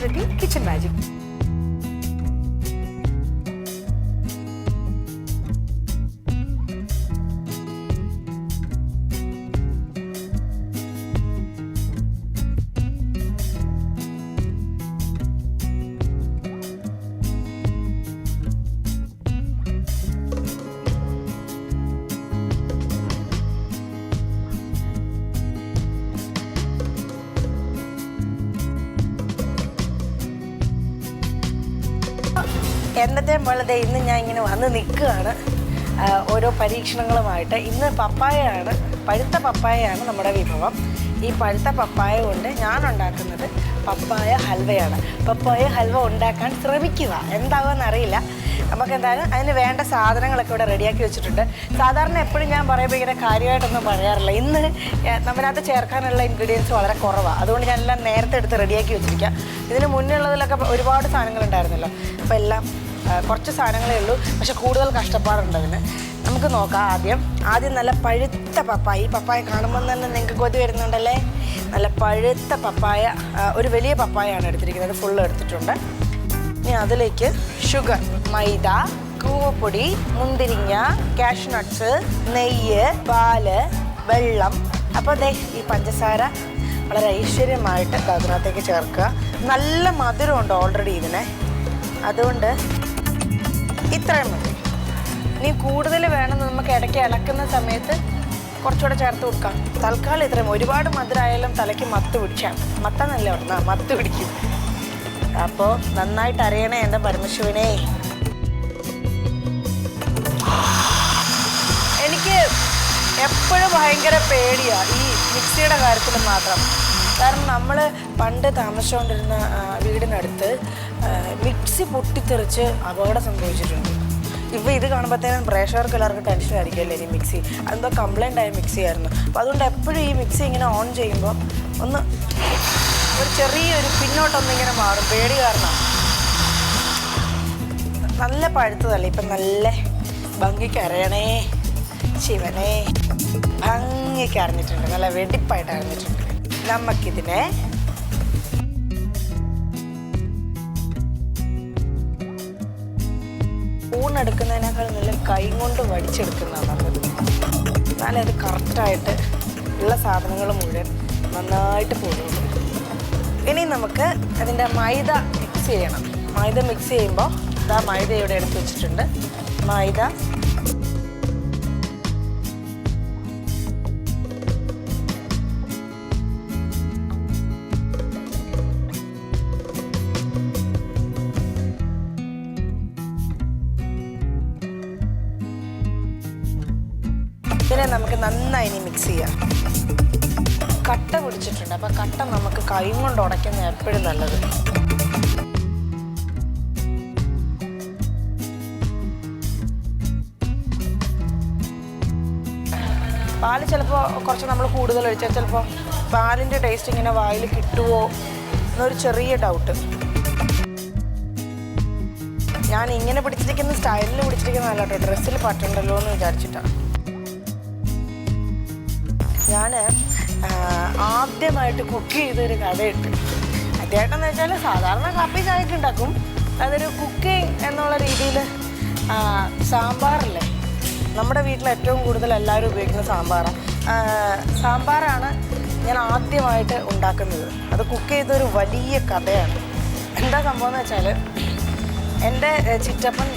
ready kitchen magic. എന്നത്തെ പോലെ ഇന്ന് ഞാൻ ഇങ്ങനെ വന്ന് നിൽക്കുകയാണ് ഓരോ പരീക്ഷണങ്ങളുമായിട്ട്. ഇന്ന് പപ്പായയാണ്, പഴുത്ത പപ്പായയാണ് നമ്മുടെ വിഭവം. ഈ പഴുത്ത പപ്പായ കൊണ്ട് ഞാൻ ഉണ്ടാക്കുന്നത് പപ്പായ ഹൽവയാണ്. പപ്പായ ഹൽവ ഉണ്ടാക്കാൻ ശ്രമിക്കുക, എന്താകുമെന്ന് അറിയില്ല. നമുക്ക് എന്തായാലും അതിന് വേണ്ട സാധനങ്ങളൊക്കെ ഇവിടെ റെഡിയാക്കി വെച്ചിട്ടുണ്ട്. സാധാരണ എപ്പോഴും ഞാൻ പറയുമ്പോൾ ഇങ്ങനെ കാര്യമായിട്ടൊന്നും പറയാറില്ല. ഇന്ന് നമ്മളകത്ത് ചേർക്കാനുള്ള ഇൻഗ്രീഡിയൻസ് വളരെ കുറവാണ്. അതുകൊണ്ട് ഞാനെല്ലാം നേരത്തെ എടുത്ത് റെഡിയാക്കി വെച്ചിരിക്കാം. ഇതിന് മുന്നേ ഉള്ളതിലൊക്കെ ഒരുപാട് സാധനങ്ങളുണ്ടായിരുന്നല്ലോ. അപ്പോൾ എല്ലാം കുറച്ച് സാധനങ്ങളേ ഉള്ളൂ, പക്ഷെ കൂടുതൽ കഷ്ടപ്പാടുണ്ട് അതിന്. നമുക്ക് നോക്കാം. ആദ്യം നല്ല പഴുത്ത പപ്പായ. ഈ പപ്പായ കാണുമ്പോൾ തന്നെ നിങ്ങൾക്ക് കൊതി വരുന്നുണ്ടല്ലേ. നല്ല പഴുത്ത പപ്പായ, ഒരു വലിയ പപ്പായാണ് എടുത്തിരിക്കുന്നത്, ഫുള്ള് എടുത്തിട്ടുണ്ട്. ഇനി അതിലേക്ക് ഷുഗർ, മൈദ, കൂവപ്പൊടി, മുന്തിരിങ്ങ, കാഷ്യൂ നട്ട്സ്, നെയ്യ്, പാല്, വെള്ളം. അപ്പോൾ ദേ ഈ പഞ്ചസാര വളരെ ഐശ്വര്യമായിട്ട് അതിനകത്തേക്ക് ചേർക്കുക. നല്ല മധുരമുണ്ട് ഓൾറെഡി ഇതിനെ, അതുകൊണ്ട് ഇത്രയും മതി. ഇനി കൂടുതൽ വേണമെന്ന് നമുക്ക് ഇടയ്ക്ക് ഇളക്കുന്ന സമയത്ത് കുറച്ചുകൂടെ ചേർത്ത് കൊടുക്കാം. തൽക്കാലം ഇത്രയും. ഒരുപാട് മധുരമായാലും തലയ്ക്ക് മത്ത് പിടിച്ചാൽ, മത്തന്നല്ലേ പറഞ്ഞാൽ മത്ത് പിടിക്കും. അപ്പോൾ നന്നായിട്ട് അറിയണേ എൻ്റെ പരമശിവനെ. എനിക്ക് എപ്പോഴും ഭയങ്കര പേടിയാണ് ഈ മിക്സിയുടെ കാര്യത്തിൽ മാത്രം. കാരണം നമ്മൾ പണ്ട് താമസിച്ചുകൊണ്ടിരുന്ന വീടിനടുത്ത് മിക്സി പൊട്ടിത്തെറിച്ച് അപകടം സംഭവിച്ചിട്ടുണ്ട്. ഇപ്പോൾ ഇത് കാണുമ്പോഴത്തേനും പ്രേക്ഷകർക്ക് എല്ലാവർക്കും ടെൻഷൻ ആയിരിക്കുമല്ലേ ഈ മിക്സി. അതെന്തോ കംപ്ലൈൻ്റ് ആയ മിക്സി ആയിരുന്നു. അപ്പോൾ അതുകൊണ്ട് എപ്പോഴും ഈ മിക്സി ഇങ്ങനെ ഓൺ ചെയ്യുമ്പോൾ ഒന്ന് ഒരു ചെറിയൊരു പിന്നോട്ടൊന്നിങ്ങനെ മാറും, പേടി കാരണം. നല്ല പഴുത്തതല്ലേ, ഇപ്പം നല്ല ഭംഗിക്ക് അറിയണേ ശിവനെ. ഭംഗിക്ക് അറിഞ്ഞിട്ടുണ്ട്, നല്ല വെടിപ്പായിട്ട് അറിഞ്ഞിട്ടുണ്ട്. നമുക്കിതിനെ ഊണെടുക്കുന്നതിനേക്കാൾ നല്ല കൈ കൊണ്ട് വടിച്ചെടുക്കുന്നതാണ് നല്ലത്. എന്നാലേ അത് കറക്റ്റായിട്ട് ഉള്ള സാധനങ്ങൾ മുഴുവൻ നന്നായിട്ട് പോകുന്നു. ഇനി നമുക്ക് അതിൻ്റെ മൈദ മിക്സ് ചെയ്യണം. മൈദ മിക്സ് ചെയ്യുമ്പോൾ ഇതാ മൈദ ഇവിടെ എടുത്ത് വെച്ചിട്ടുണ്ട്. മൈദ, ഇതിനെ നമുക്ക് നന്നായി ഇനി മിക്സ് ചെയ്യാം. കട്ട പിടിച്ചിട്ടുണ്ട്, അപ്പം കട്ട നമുക്ക് കൈ കൊണ്ട് ഉടയ്ക്കുന്ന എപ്പോഴും നല്ലത്. പാല് ചിലപ്പോൾ കുറച്ച് നമ്മൾ കൂടുതൽ ഒഴിച്ചാൽ ചിലപ്പോൾ പാലിൻ്റെ ടേസ്റ്റ് ഇങ്ങനെ വായിൽ കിട്ടുമോ എന്നൊരു ചെറിയ ഡൗട്ട്. ഞാൻ ഇങ്ങനെ പിടിച്ചിരിക്കുന്ന സ്റ്റൈലിൽ പിടിച്ചിരിക്കുന്നതല്ല കേട്ടോ, ഡ്രസ്സിൽ പറ്റണ്ടല്ലോ എന്ന് വിചാരിച്ചിട്ടാണ്. ഞാൻ ആദ്യമായിട്ട് കുക്ക് ചെയ്തൊരു കഥയുണ്ട്. അദ്ദേഹത്തെന്ന് വെച്ചാൽ സാധാരണ കാപ്പി ചായക്ക് ഉണ്ടാക്കും. അതൊരു കുക്കിംഗ് എന്നുള്ള രീതിയിൽ സാമ്പാറില്ലേ, നമ്മുടെ വീട്ടിൽ ഏറ്റവും കൂടുതൽ എല്ലാവരും ഉപയോഗിക്കുന്ന സാമ്പാറാണ് ഞാൻ ആദ്യമായിട്ട് ഉണ്ടാക്കുന്നത്. അത് കുക്ക് ചെയ്തൊരു വലിയ കഥയാണ്. എന്താ സംഭവം എന്ന് വെച്ചാൽ, എൻ്റെ ചിറ്റപ്പൻ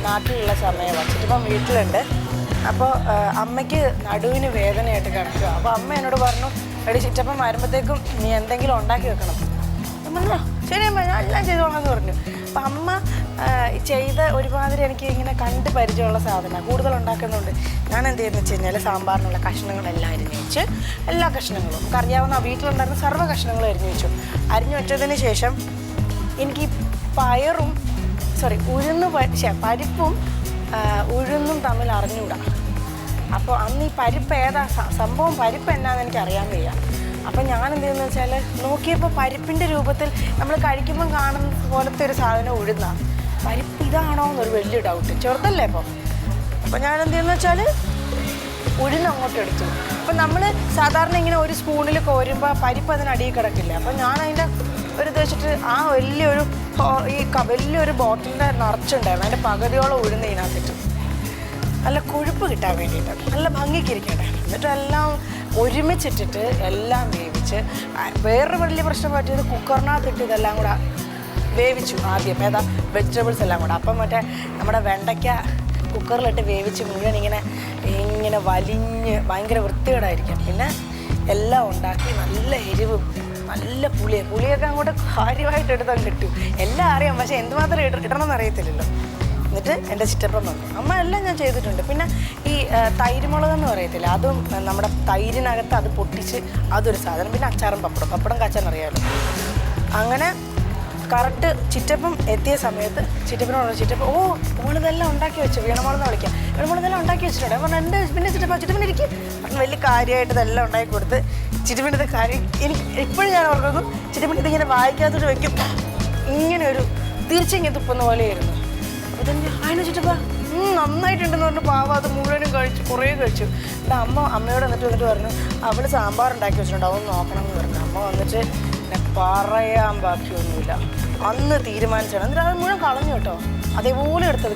നാട്ടിലുള്ള സമയമാണ്. ചിറ്റപ്പൻ വീട്ടിലുണ്ട്. അപ്പോൾ അമ്മയ്ക്ക് നടുവിന് വേദനയായിട്ട് കിടക്കുക. അപ്പോൾ അമ്മ എന്നോട് പറഞ്ഞു, എടി ചിറ്റപ്പൻ വരുമ്പോഴത്തേക്കും നീ എന്തെങ്കിലും ഉണ്ടാക്കി വെക്കണം. ഞാൻ പറഞ്ഞോ ശരി അമ്മ, ഞാൻ എല്ലാം ചെയ്തോളാമെന്ന് പറഞ്ഞു. അപ്പം അമ്മ ചെയ്ത ഒരുമാതിരി എനിക്ക് ഇങ്ങനെ കണ്ട് പരിചയമുള്ള സാധനമാണ്, കൂടുതൽ ഉണ്ടാക്കുന്നുണ്ട്. ഞാൻ എന്ത് ചെയ്യുന്നത് വെച്ച് കഴിഞ്ഞാൽ സാമ്പാറിനുള്ള കഷ്ണങ്ങളെല്ലാം അരിഞ്ഞു വെച്ച്, എല്ലാ കഷ്ണങ്ങളും നമുക്ക് അറിയാവുന്ന വീട്ടിലുണ്ടായിരുന്ന സർവ്വ കഷ്ണങ്ങളും അരിഞ്ഞു വെച്ചു. അരിഞ്ഞു വെച്ചതിന് ശേഷം എനിക്ക് പരിപ്പും ഉഴുന്നും തമ്മിൽ അറിഞ്ഞൂടാ. അപ്പോൾ അന്ന് ഈ പരിപ്പ് ഏതാ സംഭവം, പരിപ്പ് എന്നാന്ന് എനിക്ക് അറിയാൻ വയ്യ. അപ്പം ഞാൻ എന്ത് ചെയ്യുന്നത് വെച്ചാൽ നോക്കിയപ്പോൾ പരിപ്പിൻ്റെ രൂപത്തിൽ നമ്മൾ കഴിക്കുമ്പം കാണുന്ന പോലത്തെ ഒരു സാധനം ഉഴുന്നാണ്. പരിപ്പ് ഇതാണോ എന്നൊരു വലിയ ഡൗട്ട്, ചെറുതല്ലേ അപ്പോൾ ഞാൻ എന്ത് ചെയ്യുന്നത് വെച്ചാൽ ഉഴുന്ന് അങ്ങോട്ട് എടുത്തു. അപ്പം നമ്മൾ സാധാരണ ഇങ്ങനെ ഒരു സ്പൂണിൽ കോരുമ്പോൾ പരിപ്പ് അതിനടിയിൽ കിടക്കില്ല. അപ്പം ഞാൻ അതിൻ്റെ ഒരു വെച്ചിട്ട് ആ വലിയൊരു വലിയൊരു ബോട്ടിലിൻ്റെ നിറച്ചുണ്ടായിരുന്നു. അതിൻ്റെ പകുതിയോളം ഉഴുന്ന് ഇതിനകത്തിട്ട് നല്ല കൊഴുപ്പ് കിട്ടാൻ വേണ്ടിയിട്ട് നല്ല ഭംഗിക്ക് ഇരിക്കട്ടെ. എന്നിട്ട് എല്ലാം ഒരുമിച്ചിട്ടിട്ട് എല്ലാം വേവിച്ച്. വേറൊരു വലിയ പ്രശ്നം പറ്റിയത് കുക്കറിനകത്തിട്ട് ഇതെല്ലാം കൂടെ വേവിച്ചു ആദ്യം. വെജിറ്റബിൾസ് എല്ലാം കൂടെ. അപ്പം മറ്റേ നമ്മുടെ വെണ്ടയ്ക്ക കുക്കറിലിട്ട് വേവിച്ച് മുഴുവൻ ഇങ്ങനെ വലിഞ്ഞ് ഭയങ്കര വൃത്തികേടായിരിക്കും. പിന്നെ എല്ലാം ഉണ്ടാക്കി നല്ല എരിവും നല്ല പുളിയൊക്കെ അങ്ങോട്ട് കാര്യമായിട്ട് എടുത്താൽ കിട്ടും. എല്ലാം അറിയാം, പക്ഷേ എന്തുമാത്രം ഇടണമെന്ന് അറിയത്തില്ലല്ലോ. എന്നിട്ട് എൻ്റെ ചിറ്റപ്പം വന്നു. അമ്മ എല്ലാം ഞാൻ ചെയ്തിട്ടുണ്ട്. പിന്നെ ഈ തൈരുമുളകെന്ന് പറയത്തില്ല, അതും നമ്മുടെ തൈരിനകത്ത് അത് പൊട്ടിച്ച് അതൊരു സാധനം. പിന്നെ അച്ചാറും പപ്പടം കാച്ചാൻ അറിയാമല്ലോ. അങ്ങനെ കറക്റ്റ് ചിറ്റപ്പം എത്തിയ സമയത്ത് ചിറ്റപ്പനോട് ചിറ്റപ്പം മോളിതെല്ലാം ഉണ്ടാക്കി വെച്ചു, വീണമോളെന്ന് വിളിക്കാം. വീണമോളിതെല്ലാം ഉണ്ടാക്കി വെച്ചിട്ടുണ്ട്. അപ്പം എൻ്റെ പിന്നെ ചിറ്റപ്പൻ ഇരിക്കും വലിയ കാര്യമായിട്ട് ഇതെല്ലാം ഉണ്ടാക്കി കൊടുത്ത് ചിറ്റപ്പൻ്റെ കാര്യം എനിക്ക് ഇപ്പോഴും ഞാൻ ഓർക്കുന്നു. ചിറ്റപ്പൻ ഇതിങ്ങനെ വായിക്കാത്തോട്ട് വെക്കും, ഇങ്ങനെ ഒരു തീർച്ചയായും തുപ്പുന്ന പോലെയായിരുന്നു. അപ്പോൾ തന്നെ അതിന് ചിറ്റപ്പ നന്നായിട്ടുണ്ടെന്ന് പറഞ്ഞു. പാവം അത് മുഴുവനും കഴിച്ചു, കുറേ കഴിച്ചു. എൻ്റെ അമ്മയോട് വന്നിട്ട് പറഞ്ഞു അവൾ സാമ്പാർ ഉണ്ടാക്കി വെച്ചിട്ടുണ്ട്, അതൊന്ന് നോക്കണം എന്ന് പറഞ്ഞു. അമ്മ വന്നിട്ട് പറയാൻ ബാക്കിയൊന്നുമില്ല, അന്ന് തീരുമാനിച്ചാണ്. എന്നിട്ട് അത് മുഴുവൻ കളഞ്ഞു കേട്ടോ. അതേപോലെ എടുത്തത്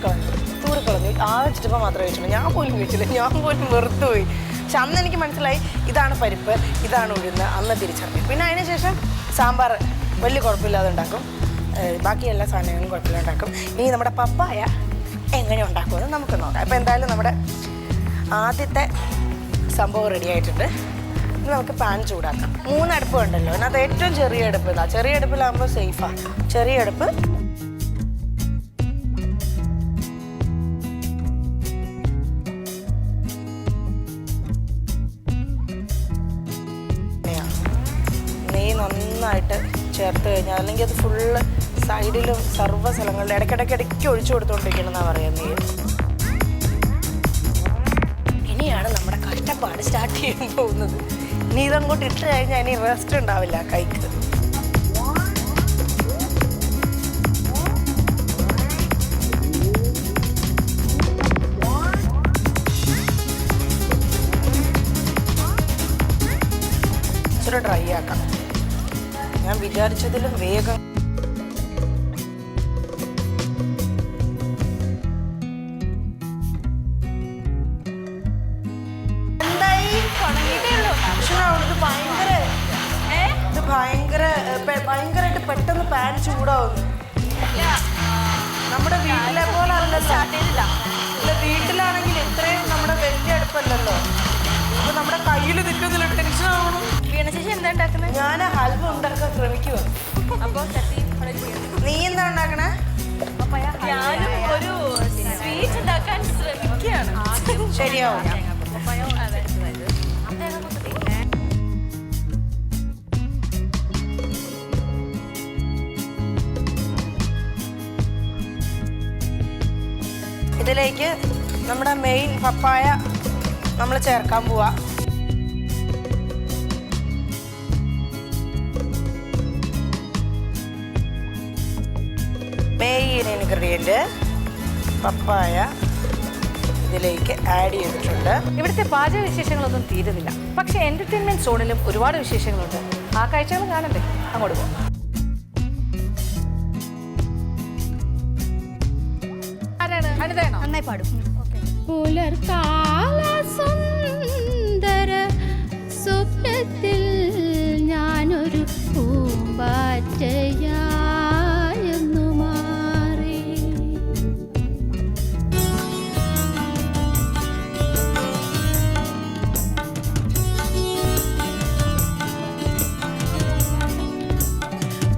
തൂറി കളഞ്ഞു. ആകെ ചിറ്റപ്പം മാത്രമേ കഴിച്ചുള്ളൂ. ഞാൻ പോലും കഴിച്ചില്ല, ഞാൻ പോലും വെറുത്തുപോയി. പക്ഷെ അന്ന് എനിക്ക് മനസ്സിലായി ഇതാണ് പരിപ്പ്, ഇതാണ് ഉഴുന്ന്. അന്ന് തിരിച്ചറിഞ്ഞു. പിന്നെ അതിന് ശേഷം സാമ്പാർ വലിയ കുഴപ്പമില്ലാതെ ഉണ്ടാക്കും, ബാക്കി എല്ലാ സാധനങ്ങളും കുഴപ്പമില്ലാതെ ഉണ്ടാക്കും. ഇനി നമ്മുടെ പപ്പായ എങ്ങനെ ഉണ്ടാക്കുമെന്ന് നമുക്ക് നോക്കാം. അപ്പോൾ എന്തായാലും നമ്മുടെ ആദ്യത്തെ സംഭവം റെഡി ആയിട്ടുണ്ട്. ഇനി നമുക്ക് പാൻ ചൂടാക്കാം. 3 അടുപ്പ് ഉണ്ടല്ലോ, അതിനകത്ത് ഏറ്റവും ചെറിയ അടുപ്പ് ഇതാ. ചെറിയ അടുപ്പിലാകുമ്പോൾ സേഫാണ്. ചെറിയ അടുപ്പ് നെയ്യ് നന്നായിട്ട് ചേർത്ത് കഴിഞ്ഞാൽ, അല്ലെങ്കിൽ അത് ഫുള്ള് സൈഡിലും സർവ്വ സ്ഥലങ്ങളിലും ഇടയ്ക്കിടയ്ക്ക് ഒഴിച്ചു കൊടുത്തുകൊണ്ടിരിക്കണമെന്നാണ് പറയുന്നത് നെയ്യ്. ഇനിയാണ് നമ്മുടെ കഷ്ടപ്പാട് സ്റ്റാർട്ട് ചെയ്യാൻ പോകുന്നത്. ഇനി ഇതങ്ങോട്ട് ഇട്ട് കഴിഞ്ഞാൽ ഇനി റെസ്റ്റ് ഉണ്ടാവില്ല കൈക്ക്. ഇച്ചിരി ഡ്രൈ ആക്കാം. ഞാൻ വിചാരിച്ചതിലും വേഗം. ഭയങ്കരമായിട്ട് പെട്ടെന്ന് പാൻ ചൂടാവുന്നു. നമ്മുടെ വീട്ടിലെ പോലെ അല്ലല്ലോ. വീട്ടിലാണെങ്കിൽ ഇത്രയും നമ്മുടെ വലിയ അടുപ്പല്ലല്ലോ. ഇപ്പൊ നമ്മുടെ കയ്യിൽ നിൽക്കുന്നില്ല, ടെൻഷൻ ആവണം. വീണശേഷി എന്താ ഉണ്ടാക്കുന്നത്? ഞാൻ ഹൽവ ഉണ്ടാക്കാൻ ശ്രമിക്കുക. നീ എന്താ ഉണ്ടാക്കണേ? ഞാനും ഒരു സ്വീറ്റ് ഉണ്ടാക്കാൻ ശ്രമിക്കുകയാണ്. ശരിയാവും. ഇതിലേക്ക് നമ്മുടെ മെയിൻ പപ്പായ നമ്മൾ ചേർക്കാൻ പോവാ. മെയിൻ ഇൻഗ്രീഡിയൻറ്റ് പപ്പായ ഇതിലേക്ക് ആഡ് ചെയ്തിട്ടുണ്ട്. ഇവിടുത്തെ പാചക വിശേഷങ്ങളൊന്നും തീരുന്നില്ല, പക്ഷേ എൻ്റർടൈൻമെൻറ്റ് സോണിലും ഒരുപാട് വിശേഷങ്ങളുണ്ട്. ആ കാഴ്ചകൾ കാണണ്ടേ? അങ്ങോട്ട് പോകാം. നന്നായി പാടും. പുലർക്കാല സുന്ദര സ്വപ്നത്തിൽ ഞാനൊരു പൂമ്പാറ്റയായെന്നു മാറി.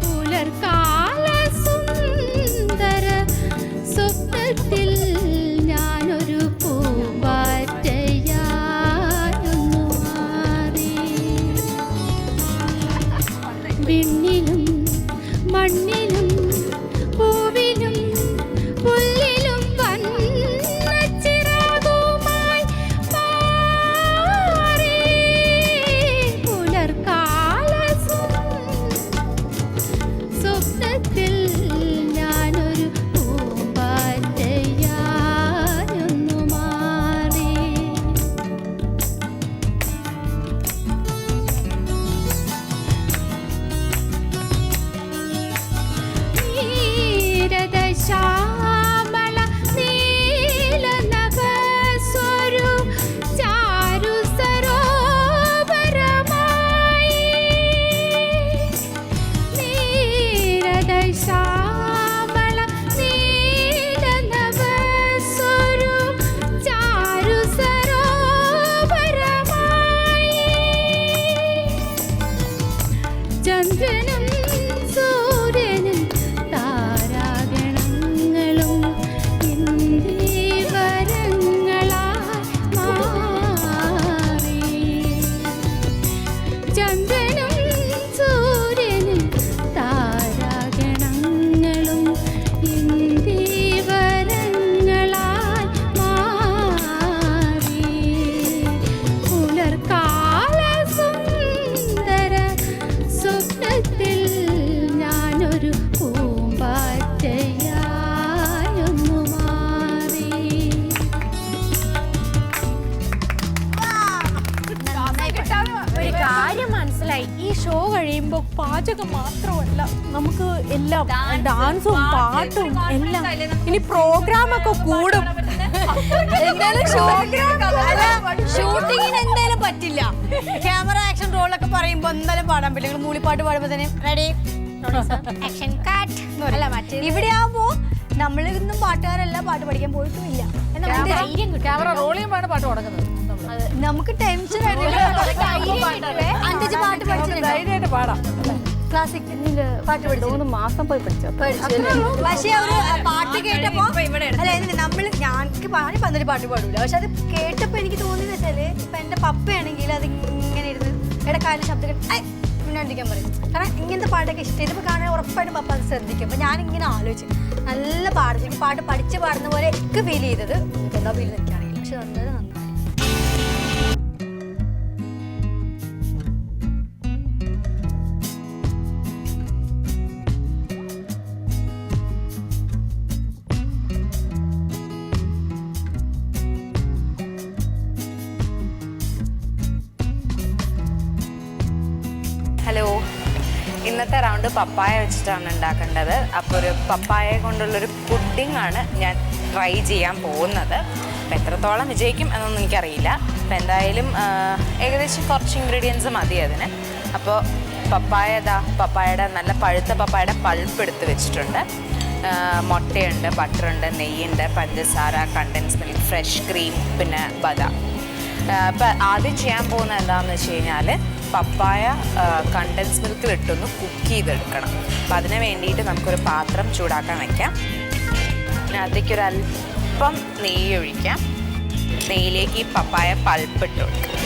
പുലർക്കാല സുന്ദര സ്വപ്നത്തിൽ ഞാനൊരു പൂമ്പാറ്റ എല്ലാം ഡാൻസും പാട്ടും എല്ലാം ഇനി പ്രോഗ്രാം ഒക്കെ കൂടും. ഷൂട്ടിങ്ങിന് എന്തായാലും പറ്റില്ല. ക്യാമറ ആക്ഷൻ റോളൊക്കെ പറയുമ്പോ എന്തായാലും പാടാൻ പറ്റില്ല. നിങ്ങൾ മൂളിപ്പാട്ട് പാടുമ്പോ തന്നെ റെഡി ആക്ഷൻ കട്ട് അല്ല മറ്റേ ഇവിടെ ആവുമ്പോ നമ്മളിന്നും പാട്ടുകാരല്ല, പാട്ട് പഠിക്കാൻ പോയിട്ടുമില്ല. ക്യാമറ റോൾ ചെയ്യുമ്പോഴാണ് പാട്ട് തുടങ്ങുന്നത്. നമുക്ക് ടെൻഷൻ പാട്ട് ധൈര്യമായിട്ട് പാടാം. ക്ലാസിക് പാട്ട് പഠിച്ചു 3 മാസം പോയി പഠിച്ചു. പക്ഷെ അവര് പാട്ട് കേട്ടപ്പോ അല്ല നമ്മള് ഞങ്ങൾക്ക് പാടി പന്തല് പാട്ട് പാടൂല. പക്ഷെ അത് കേട്ടപ്പോ എനിക്ക് തോന്നിയെന്ന് വെച്ചാല് ഇപ്പൊ എന്റെ പപ്പയാണെങ്കിൽ അത് ഇങ്ങനെ ഇരുന്ന് ഇടക്കാല ശബ്ദങ്ങൾ മുന്നോട്ടിരിക്കാൻ പറയും. കാരണം ഇങ്ങനത്തെ പാട്ടൊക്കെ ഇഷ്ടം. ഇതിപ്പോ കാണാൻ ഉറപ്പായിട്ടും പപ്പ അത് ശ്രദ്ധിക്കും. അപ്പൊ ഞാനിങ്ങനെ ആലോചിച്ചു നല്ല പാട്ട് എനിക്ക് പാട്ട് പഠിച്ച് പാടുന്ന പോലെ ഒക്കെ ഫീൽ ചെയ്തത്. എന്താ ഫീൽ എനിക്കറിയില്ല. പക്ഷെ നന്നായി ഹലോ, ഇന്നത്തെ റൗണ്ട് പപ്പായ വെച്ചിട്ടാണ് ഉണ്ടാക്കേണ്ടത്. അപ്പോൾ ഒരു പപ്പായ കൊണ്ടുള്ളൊരു പുഡിംഗ് ആണ് ഞാൻ ട്രൈ ചെയ്യാൻ പോകുന്നത്. അപ്പോൾ എത്രത്തോളം വിജയിക്കും എന്നൊന്നും എനിക്കറിയില്ല. അപ്പോൾ എന്തായാലും ഏകദേശം കുറച്ച് ഇൻഗ്രീഡിയൻസ് മതി അതിന്. അപ്പോൾ പപ്പായയുടെ നല്ല പഴുത്ത പപ്പായയുടെ പൾപ്പ് എടുത്ത് വെച്ചിട്ടുണ്ട്. മുട്ടയുണ്ട്, ബട്ടറുണ്ട്, നെയ്യുണ്ട്, പഞ്ചസാര, കണ്ടൻസ് മിൽക്ക്, ഫ്രഷ് ക്രീം, പിന്നെ ബദാം. അപ്പോൾ ആദ്യം ചെയ്യാൻ പോകുന്നത് എന്താണെന്ന് വെച്ച് കഴിഞ്ഞാൽ പപ്പായ കണ്ടൻസ് മിൽക്കിലിട്ടൊന്ന് കുക്ക് ചെയ്തെടുക്കണം. അപ്പം അതിന് വേണ്ടിയിട്ട് നമുക്കൊരു പാത്രം ചൂടാക്കാൻ വയ്ക്കാം. പിന്നെ അതിലേക്കൊരു അല്പം നെയ്യ് ഒഴിക്കാം. നെയ്യിലേക്ക് ഈ പപ്പായ പൾപ്പിട്ട് കൊടുക്കാം.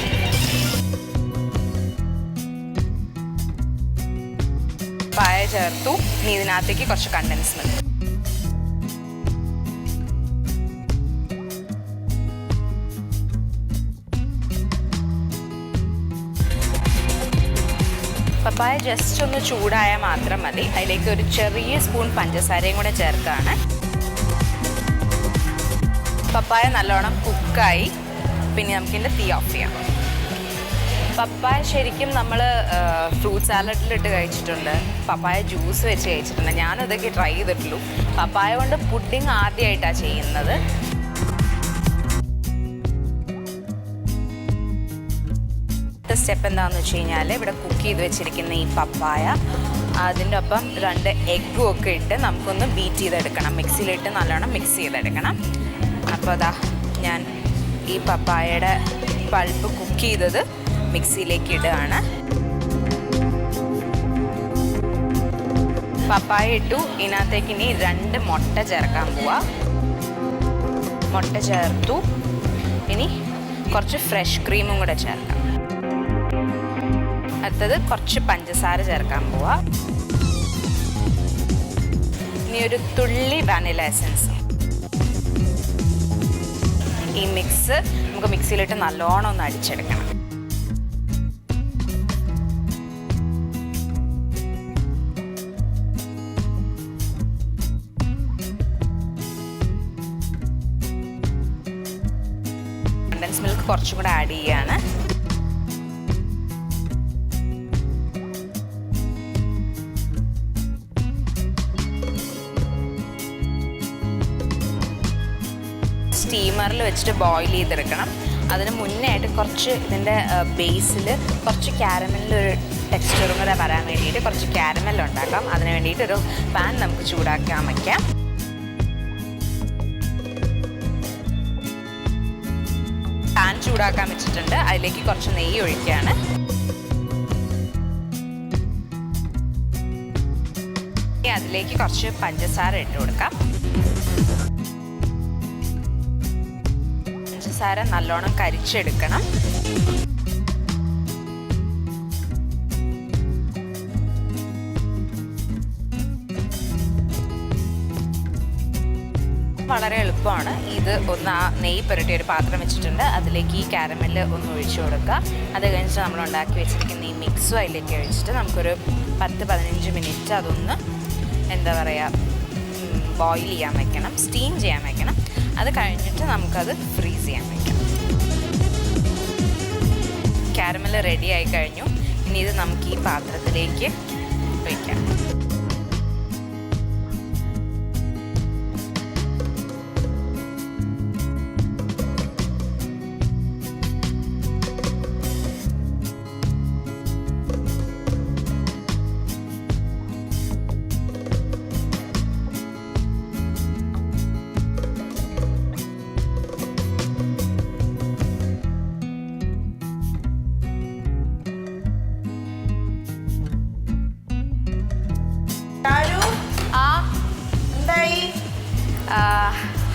പപ്പായ ചേർത്തു. ഇനി ഇതിനകത്തേക്ക് കുറച്ച് കണ്ടൻസ് മിൽക്ക്. പപ്പായ ജസ്റ്റ് ഒന്ന് ചൂടായാൽ മാത്രം മതി. അതിലേക്ക് ഒരു ചെറിയ സ്പൂൺ പഞ്ചസാരയും കൂടെ ചേർക്കുകയാണ്. പപ്പായ നല്ലോണം കുക്കായി. പിന്നെ നമുക്കിതിൻ്റെ തീ ഓഫ് ചെയ്യാം. പപ്പായ ശരിക്കും നമ്മൾ ഫ്രൂട്ട് സാലഡിലിട്ട് കഴിച്ചിട്ടുണ്ട്, പപ്പായ ജ്യൂസ് വെച്ച് കഴിച്ചിട്ടുണ്ട്. ഞാനതൊക്കെ ട്രൈ ചെയ്തിട്ടുള്ളൂ. പപ്പായ കൊണ്ട് പുഡിംഗ് ആദ്യമായിട്ടാണ് ചെയ്യുന്നത്. സ്റ്റെപ്പ് എന്താണെന്ന് വെച്ച് കഴിഞ്ഞാൽ ഇവിടെ കുക്ക് ചെയ്ത് വെച്ചിരിക്കുന്ന ഈ പപ്പായ അതിൻ്റെ ഒപ്പം 2 എഗ്ഗും ഒക്കെ ഇട്ട് നമുക്കൊന്ന് ബീറ്റ് ചെയ്തെടുക്കണം. മിക്സിയിലിട്ട് നല്ലോണം മിക്സ് ചെയ്തെടുക്കണം. അപ്പോൾ അതാ ഞാൻ ഈ പപ്പായയുടെ പൾപ്പ് കുക്ക് ചെയ്തത് മിക്സിയിലേക്ക് ഇടുകയാണ്. പപ്പായ ഇട്ടു. ഇതിനകത്തേക്ക് ഇനി 2 മുട്ട ചേർക്കാൻ പോവാ. മുട്ട ചേർത്തു. ഇനി കുറച്ച് ഫ്രഷ് ക്രീമും കൂടെ ചേർക്കാം. അടുത്തത് കുറച്ച് പഞ്ചസാര ചേർക്കാൻ പോവാ. ഇനി ഒരു തുള്ളി വാനില എസൻസ്. ഈ മിക്സ് നമുക്ക് മിക്സിയിലിട്ട് നല്ലോണം ഒന്ന് അടിച്ചെടുക്കണം. കണ്ടൻസ് മിൽക്ക് കുറച്ചും കൂടെ ആഡ് ചെയ്യാണ്. സ്റ്റീമറിൽ വെച്ചിട്ട് ബോയിൽ ചെയ്തെടുക്കണം. അതിന് മുന്നേ ആയിട്ട് കുറച്ച് ഇതിൻ്റെ ബേസിൽ കുറച്ച് ക്യാരമലിൻ്റെ ടെക്സ്ചറും കൂടെ വരാൻ വേണ്ടിയിട്ട് കുറച്ച് ക്യാരമൽ ഉണ്ടാക്കാം. അതിന് വേണ്ടിയിട്ടൊരു പാൻ നമുക്ക് ചൂടാക്കാൻ വയ്ക്കാം. പാൻ ചൂടാക്കാൻ വെച്ചിട്ടുണ്ട്. അതിലേക്ക് കുറച്ച് നെയ്യ് ഒഴിക്കുകയാണ്. അതിലേക്ക് കുറച്ച് പഞ്ചസാര ഇട്ട് കൊടുക്കാം. പഞ്ചസാര നല്ലോണം കരിച്ചെടുക്കണം. വളരെ എളുപ്പമാണ് ഇത്. ഒന്ന് ആ നെയ്യ് പുരട്ടിയ ഒരു പാത്രം വെച്ചിട്ടുണ്ട്. അതിലേക്ക് ഈ കാരമല് ഒന്ന് ഒഴിച്ചു കൊടുക്കുക. അത് കഴിഞ്ഞിട്ട് നമ്മൾ ഉണ്ടാക്കി വെച്ചിരിക്കുന്ന ഈ മിക്സും അതിലേക്ക് ഒഴിച്ചിട്ട് നമുക്കൊരു 10-15 മിനിറ്റ് അതൊന്ന് എന്താ പറയുക ബോയിൽ ചെയ്യാൻ വെക്കണം, സ്റ്റീം ചെയ്യാൻ വെക്കണം. അത് കഴിഞ്ഞിട്ട് നമുക്കത് ഫ്രീസ് ചെയ്യാൻ വെക്കണം. കാരമൽ റെഡി ആയി കഴിഞ്ഞു. ഇനി ഇത് നമുക്ക് ഈ പാത്രത്തിലേക്ക് വയ്ക്കാം.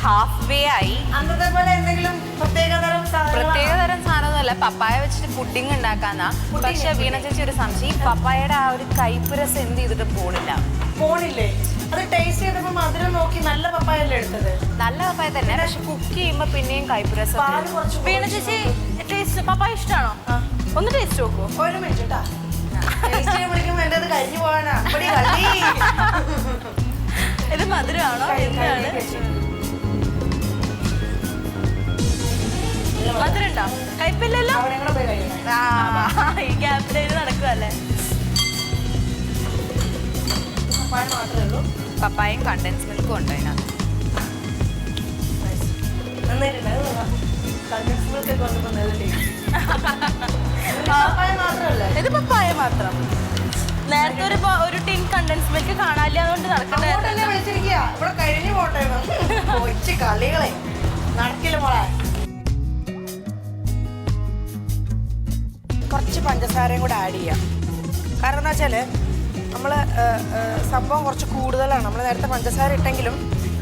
ഹാഫ് വേ ആയി. അന്നത്തെ പോലെ എന്തെങ്കിലും പ്രത്യേകതരം പ്രത്യേകതരം സാധനമൊന്നുമല്ല, പപ്പായ വെച്ചിട്ട് പുഡിങ് ഉണ്ടാക്കാന്നാ. പക്ഷെ വീണ ചേച്ചി ഒരു സംശയം, പപ്പായയുടെ ആ ഒരു കൈപ്പുരസം എന്ത് ചെയ്തിട്ട് പോണില്ലേ? അത് ടേസ്റ്റ് ചെയ്തപ്പോൾ മധുരം നോക്കി നല്ല പപ്പായല്ലേ എടുത്തത്? നല്ല പപ്പായ തന്നെ, പക്ഷെ കുക്ക് ചെയ്യുമ്പോൾ പിന്നെയും കൈപ്പുരസം. വീണ ചേച്ചി ടേസ്റ്റ് പപ്പായ ഇഷ്ടമാണോ? ഒന്ന് ടേസ്റ്റ് നോക്കൂ. ഒരു മിനിറ്റ് കേട്ടാ, വിളിക്കുമ്പോൾ എൻ്റെ അത് കഴിഞ്ഞു പോകാനാ. ഇത് മധുരമാണോ? എന്താണ് മധുരം ഉണ്ടോ? കയ്പില്ലല്ലോ. ഈ ഗ്യാപ്പിൽ നടക്കുവല്ലേ? മാത്രമേ ഉള്ളൂ. പപ്പായയും കണ്ടൻസ് മിൽക്കും ഉണ്ട് അതിനകത്ത്. ഇത് പപ്പായ മാത്രം. നേരത്തെ ഒരു ടിൻ കണ്ടൻസ് മിൽക്ക് കാണാനില്ല, അതുകൊണ്ട് നടക്കണ്ടേ. ഇവിടെ കഴിഞ്ഞു പോട്ടെ കൊച്ചു കളികളെ നടക്കില്ല മോളെ. കുറച്ച് പഞ്ചസാരയും കൂടെ ആഡ് ചെയ്യാം. കാരണം എന്താ വെച്ചാൽ നമ്മൾ സംഭവം കുറച്ച് കൂടുതലാണ്. നമ്മൾ നേരത്തെ പഞ്ചസാര ഇട്ടെങ്കിലും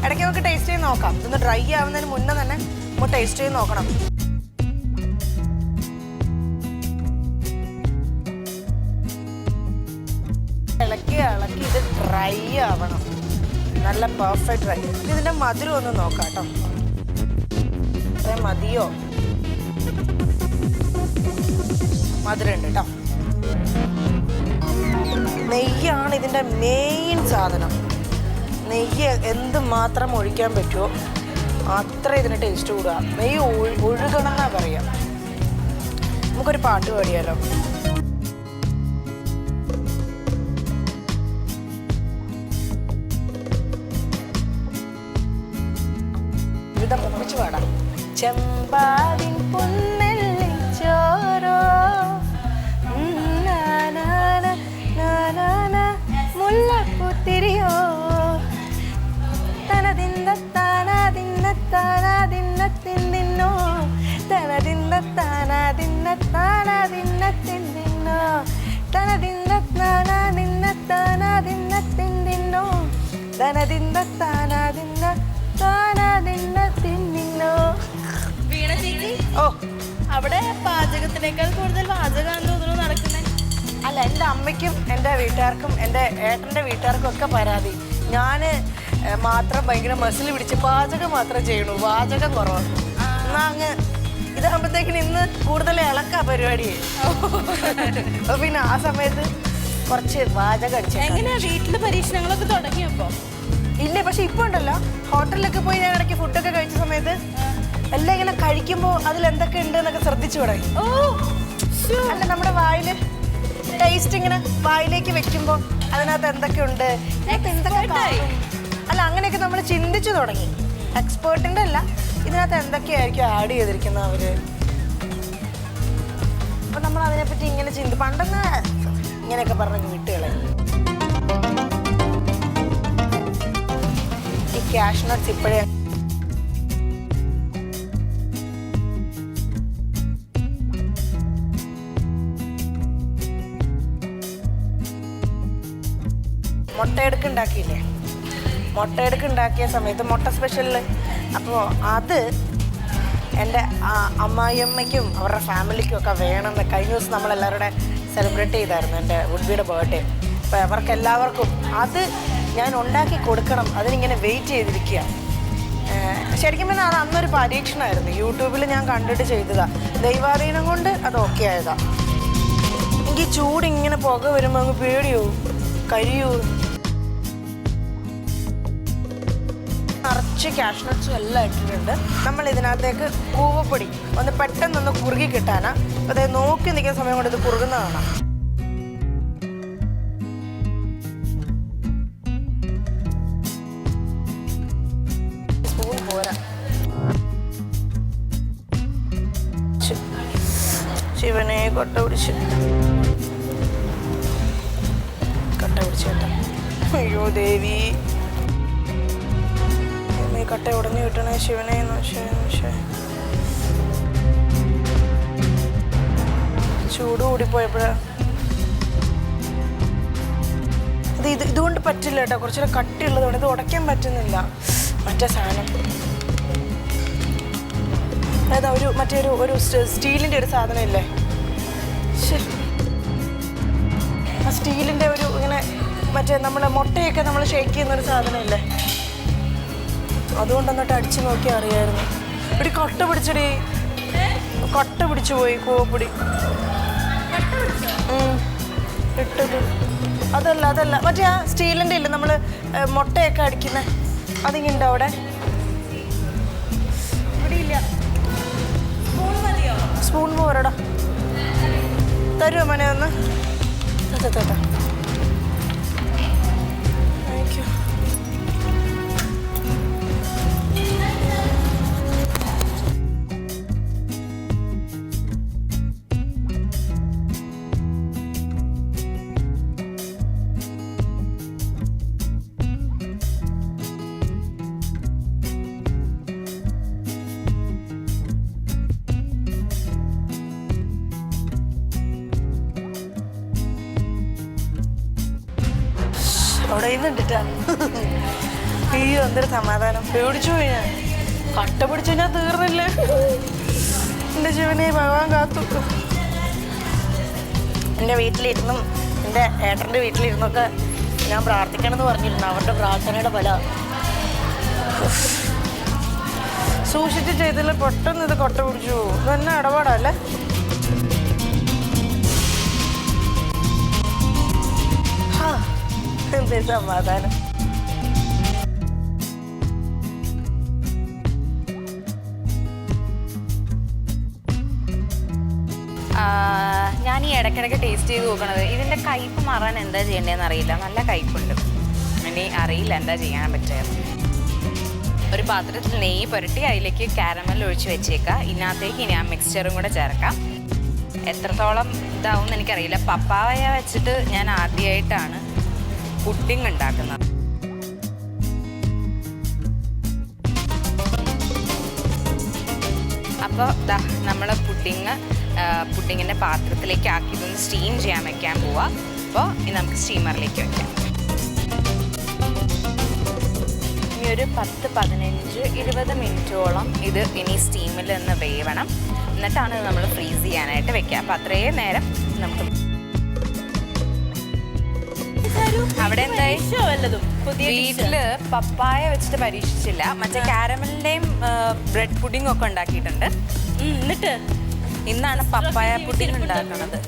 ഇടയ്ക്ക് നമുക്ക് ടേസ്റ്റ് ചെയ്ത് നോക്കാം. ഇതൊന്ന് ഡ്രൈ ആവുന്നതിന് മുന്നേ തന്നെ നമ്മൾ ടേസ്റ്റ് ചെയ്ത് നോക്കണം. ഇളക്കി ഇത് ഡ്രൈ ആവണം, നല്ല പെർഫെക്റ്റ് ഡ്രൈ. ഇതിൻ്റെ മധുരം ഒന്ന് നോക്കാം കേട്ടോ, അത്രയും മതിയോ? മധുരം ഉണ്ട് കേട്ടോ. നെയ്യാണ് ഇതിൻ്റെ മെയിൻ സാധനം. നെയ്യ് എന്ത് മാത്രം ഒഴിക്കാൻ പറ്റുമോ അത്ര ഇതിന് ടേസ്റ്റ് കൂടുക. നെയ്യ് ഒഴുകണം എന്നാ പറയാം. നമുക്കൊരു പാട്ട് പാടിയാലോ? ഇതാ മുമ്പിച്ച് പാടാം. ചെമ്പാതിൻ പൊന്നെല്ലി ചോരോ മുല്ലപ്പൂത്തിരിയോ തനതിന്ന താനാതിന്ന താനാതിന്നത്തിന്നോ തനതിന്ന താനാതിന്ന താനാതിന്നത്തിന്നോ തനതിന്ന താനാതിന്ന താനാതിന്നത്തിന്നോ തനതിന്ന താനാതിന്ന താനാതിന്നത്തിന്നോ. വീണ ചേച്ചി, ഓ അവിടെ പാചകത്തിനേക്കാൾ കൂടുതൽ പാചകമാണെന്ന് തോന്നുന്നു നടക്കുന്നത്. അല്ല, എൻ്റെ അമ്മയ്ക്കും എൻ്റെ വീട്ടുകാർക്കും എൻ്റെ ഏട്ടൻ്റെ വീട്ടുകാർക്കും ഒക്കെ പരാതി. ഞാൻ മാത്രം ഭയങ്കര മസിൽ പിടിച്ച് പാചകം മാത്രം ചെയ്യണു, പാചകം കുറവാണ്. എന്നാൽ അങ്ങ് ഇതാകുമ്പോഴത്തേക്കിന് ഇന്ന് കൂടുതൽ ഇളക്കാ പരിപാടി. അപ്പോൾ പിന്നെ ആ സമയത്ത് കുറച്ച് പാചകം അടിച്ചു. എങ്ങനെയാ വീട്ടിൽ പരീക്ഷണങ്ങളൊക്കെ തുടങ്ങിയപ്പോൾ? ഇല്ലേ, പക്ഷെ ഇപ്പോൾ ഉണ്ടല്ലോ, ഹോട്ടലിലൊക്കെ പോയി ഞാൻ ഇടയ്ക്ക് ഫുഡൊക്കെ കഴിച്ച സമയത്ത് എല്ലാം ഇങ്ങനെ കഴിക്കുമ്പോൾ അതിലെന്തൊക്കെ ഉണ്ട് എന്നൊക്കെ ശ്രദ്ധിച്ചു തുടങ്ങി. അല്ല, നമ്മുടെ വായിൽ ടേസ്റ്റ് ഇങ്ങനെ വായിലേക്ക് വെക്കുമ്പോൾ അതിനകത്ത് എന്തൊക്കെയുണ്ട്, അല്ല അങ്ങനെയൊക്കെ നമ്മൾ ചിന്തിച്ചു തുടങ്ങി. എക്സ്പേർട്ടിൻ്റെ അല്ല, ഇതിനകത്ത് എന്തൊക്കെയായിരിക്കും ആഡ് ചെയ്തിരിക്കുന്നത് അവര്. അപ്പം നമ്മൾ അതിനെപ്പറ്റി ഇങ്ങനെ പണ്ടെന്ന് ഇങ്ങനെയൊക്കെ പറഞ്ഞു വിട്ടുകളെ. ഈ ക്യാഷ് നട്ട്സ് ഇപ്പോഴേ മുട്ടയെടുക്ക് ഉണ്ടാക്കിയില്ലേ, മുട്ടയെടുക്ക് ഉണ്ടാക്കിയ സമയത്ത് മുട്ട സ്പെഷ്യലിൽ, അപ്പോൾ അത് എൻ്റെ അമ്മായിയമ്മയ്ക്കും അവരുടെ ഫാമിലിക്കും ഒക്കെ വേണമെന്ന് കഴിഞ്ഞ ദിവസം നമ്മളെല്ലാവരുടെ സെലിബ്രേറ്റ് ചെയ്തായിരുന്നു, എൻ്റെ വുഡ്ബിയുടെ ബർത്ത്ഡേ. അപ്പോൾ അവർക്ക് എല്ലാവർക്കും അത് ഞാൻ ഉണ്ടാക്കി കൊടുക്കണം, അതിനിങ്ങനെ വെയിറ്റ് ചെയ്തിരിക്കുക. ശരിക്കും പറഞ്ഞാൽ അത് അന്നൊരു പരീക്ഷണമായിരുന്നു. യൂട്യൂബിൽ ഞാൻ കണ്ടിട്ട് ചെയ്തതാണ്. ദൈവാധീനം കൊണ്ട് അത് ഓക്കെ ആയതാണ്. എനിക്ക് ചൂടിങ്ങനെ പുക വരുമ്പോൾ അങ്ങ് പേടിയോ കരിയോ. നിറച്ച് ക്യാഷ് നട്ട്സും എല്ലാം ഇട്ടിട്ടുണ്ട്. നമ്മൾ ഇതിനകത്തേക്ക് കൂവപ്പൊടി ഒന്ന് പെട്ടെന്നൊന്ന് കുറുകി കിട്ടാനാ. അതെ, നോക്കി നിൽക്കുന്ന സമയം കൊണ്ട് ഇത് കുറുകുന്ന കാണാം. സ്പൂൺ പോരാ. ശിവനെ കൊട്ട പിടിച്ച് കേട്ടോ. അയ്യോ ദേവി, കട്ട ഉടഞ്ഞു കിട്ടണേ ശിവനെ. ചൂട് കൂടിപ്പോയപ്പോഴാ ഇതുകൊണ്ട് പറ്റില്ല കേട്ടോ. കുറച്ചുകൂടെ കട്ടിയുള്ളതുകൊണ്ട് ഇത് ഉടയ്ക്കാൻ പറ്റുന്നില്ല. മറ്റേ സാധനം ഏതാ മറ്റേ ഒരു സ്റ്റീലിൻ്റെ ഒരു സാധനം ഇല്ലേ? ആ സ്റ്റീലിൻ്റെ ഇങ്ങനെ മറ്റേ നമ്മളെ മുട്ടയൊക്കെ നമ്മൾ ഷേക്ക് ചെയ്യുന്നൊരു സാധനം ഇല്ലേ? അതുകൊണ്ട് എന്നിട്ട് അടിച്ചു നോക്കി അറിയായിരുന്നു. ഒരു കൊട്ട പിടിച്ചടി, കൊട്ട പിടിച്ചു പോയി കൂവപ്പൊടി ഇട്ടത്. അതല്ല മറ്റേ ആ സ്റ്റീലിൻ്റെ ഇല്ല നമ്മൾ മുട്ടയൊക്കെ അടിക്കുന്നത്, അതിങ്ങുണ്ടോ അവിടെ? ഇവിടെ ഇല്ല. സ്പൂൺ പോരടാ, തരുമോ മനെ ഒന്ന്? Thank you. അവിടെ ഇന്നുണ്ടിട്ടാ. അയ്യോ എന്തൊരു സമാധാനം. പേടിച്ചു പോയി ഞാൻ. കട്ട പിടിച്ചു ഞാൻ തീർന്നില്ലേ. എൻ്റെ ജീവനെ ഭഗവാൻ കാത്തു. എൻ്റെ വീട്ടിലിരുന്നും എൻ്റെ ഏട്ടൻ്റെ വീട്ടിലിരുന്നൊക്കെ ഞാൻ പ്രാർത്ഥിക്കണമെന്ന് പറഞ്ഞിരുന്നു. അവരുടെ പ്രാർത്ഥനയുടെ ഫല സൂക്ഷിച്ച് ചെയ്തില്ല. പെട്ടെന്ന് ഇത് കൊട്ട പിടിച്ചു പോകും. ഇത് തന്നെ ഇടപാടല്ലേ? എന്തൊരു സമാധാനം. ഞാൻ ഈ ഇടയ്ക്കിടയ്ക്ക് ടേസ്റ്റ് ചെയ്ത് നോക്കണത് ഇതിൻ്റെ കയ്പ്പ് മാറാൻ എന്താ ചെയ്യേണ്ടതെന്ന് അറിയില്ല. നല്ല കയ്പ്പുണ്ട്. ഇനി അറിയില്ല എന്താ ചെയ്യാൻ പറ്റുക. ഒരു പാത്രത്തിൽ നെയ്യ് പുരട്ടി അതിലേക്ക് കാരമൽ ഒഴിച്ച് വെച്ചേക്കാം. ഇതിനകത്തേക്ക് ഇനി ആ മിക്സ്ചറും കൂടെ ചേർക്കാം. എത്രത്തോളം ഇതാവും എനിക്കറിയില്ല. പപ്പായ വെച്ചിട്ട് ഞാൻ ആദ്യമായിട്ടാണ് പുഡിംഗ് ഉണ്ടാക്കുന്നത്. അപ്പോൾ നമ്മൾ പുഡിങ്ങിൻ്റെ പാത്രത്തിലേക്ക് ആക്കി ഇതൊന്ന് സ്റ്റീം ചെയ്യാൻ വെക്കാൻ പോവാം. അപ്പോൾ ഇനി നമുക്ക് സ്റ്റീമറിലേക്ക് വയ്ക്കാം. ഇനി ഒരു 10-15-20 മിനിറ്റോളം ഇത് ഇനി സ്റ്റീമിൽ നിന്ന് വേവണം. എന്നിട്ടാണ് ഇത് നമ്മൾ ഫ്രീസ് ചെയ്യാനായിട്ട് വെക്കുക. അപ്പോൾ അത്രയും നേരം നമുക്ക് അവിടെ എന്തായി വീട്ടില് പപ്പായ വെച്ചിട്ട് പരീക്ഷിച്ചില്ല. മറ്റേ കാരമലിന്റെയും ബ്രെഡ് പുഡിംഗ് ഒക്കെ ഉണ്ടാക്കിയിട്ടുണ്ട്. എന്നിട്ട് ഇന്നാണ് പപ്പായ പുഡിംഗ് ഉണ്ടാക്കണത്.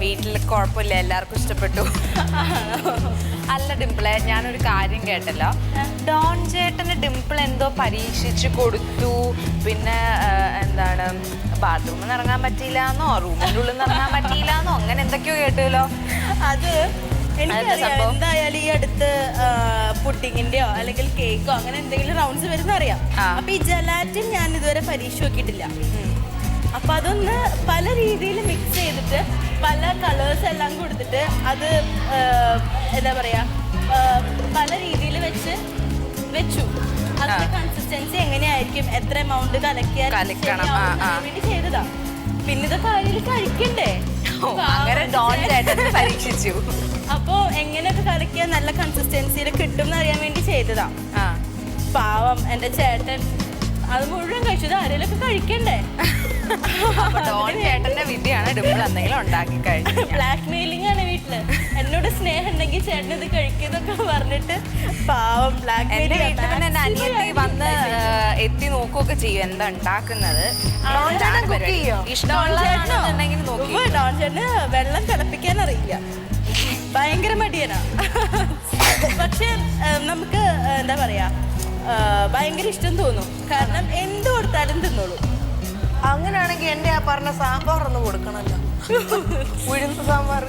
വീട്ടിൽ കുഴപ്പമില്ല, എല്ലാവർക്കും ഇഷ്ടപ്പെട്ടു. അല്ല ഡിംപിളെ, ഞാനൊരു കാര്യം കേട്ടല്ലോ. ഡോൺ ചേട്ടന് ഡിംപിൾ എന്തോ പരീക്ഷിച്ച് കൊടുത്തു. പിന്നെ എന്താണ് ബാത്റൂമിൽ നിന്ന് ഇറങ്ങാൻ പറ്റിയില്ലാന്നോ റൂമിൻ്റെ ഉള്ളിൽ നിന്ന് ഇറങ്ങാൻ പറ്റിയില്ലാന്നോ അങ്ങനെ എന്തൊക്കെയോ കേട്ടല്ലോ. അത് എനിക്കറിയാം. എന്തായാലും ഈ അടുത്ത് പുഡിങ്ങിന്റെയോ അല്ലെങ്കിൽ കേക്കോ അങ്ങനെ എന്തെങ്കിലും റൗണ്ട്സ് വരുന്ന അറിയാം. അപ്പൊ ഈ ജലാറ്റിൻ ഞാൻ ഇതുവരെ പരീക്ഷ നോക്കിയിട്ടില്ല. അപ്പൊ അതൊന്ന് പല രീതിയിൽ മിക്സ് ചെയ്തിട്ട് പല കളേഴ്സ് എല്ലാം കൊടുത്തിട്ട് അത് എന്താ പറയാ പല രീതിയിൽ വെച്ചു. അതിന്റെ കൺസിസ്റ്റൻസി എങ്ങനെയായിരിക്കും, എത്ര എമൗണ്ട് കലക്കണം വേണ്ടി ചെയ്തതാ. പിന്നെ ഇതൊക്കെ അതിൽ കഴിക്കണ്ടേ? പരീക്ഷിച്ചു. അപ്പോ എങ്ങനെയൊക്കെ കലക്കിയാൽ നല്ല കൺസിസ്റ്റൻസിയിൽ കിട്ടും എന്നറിയാൻ വേണ്ടി ചെയ്തതാ. പാവം എന്റെ ചേട്ടൻ അത് മുഴുവൻ കഴിച്ചു. ഇത് ആരെങ്കിലൊക്കെ കഴിക്കണ്ടേ? ചേട്ടന്റെ വിദ്യയാണ് ഡിംപിൾ എന്തെങ്കിലും ഉണ്ടാക്കി കഴിഞ്ഞു. ബ്ലാക്ക് മെയിലിംഗ് ആണ് വീട്ടില്. എന്നോട് സ്നേഹം ഉണ്ടെങ്കിൽ ചേട്ടൻ ഇത് കഴിക്കുന്നൊക്കെ പറഞ്ഞിട്ട് പാവം ബ്ലാക്ക് എന്റെ വീട്ടിൽ പിന്നെ എന്റെ അനിയത്തി വന്ന് എത്തി നോക്കുകയൊക്കെ ചെയ്യും എന്താ ഉണ്ടാക്കുന്നത്. ഇഷ്ടമുണ്ടെങ്കിൽ നോക്കി. ഡോൺ ചേട്ടന് വെള്ളം തിളപ്പിക്കാൻ അറിയില്ല, ഭയങ്കര മടിയനാ. പക്ഷെ നമുക്ക് എന്താ പറയാ ഭയങ്കര ഇഷ്ടം തോന്നും. കാരണം എന്ത് കൊടുത്താലും തിന്നോളൂ. അങ്ങനെയാണെങ്കിൽ എൻ്റെ ആ പറഞ്ഞ സാമ്പാർ ഒന്ന് കൊടുക്കണമല്ലോ. ഉഴുന്ന സാമ്പാർ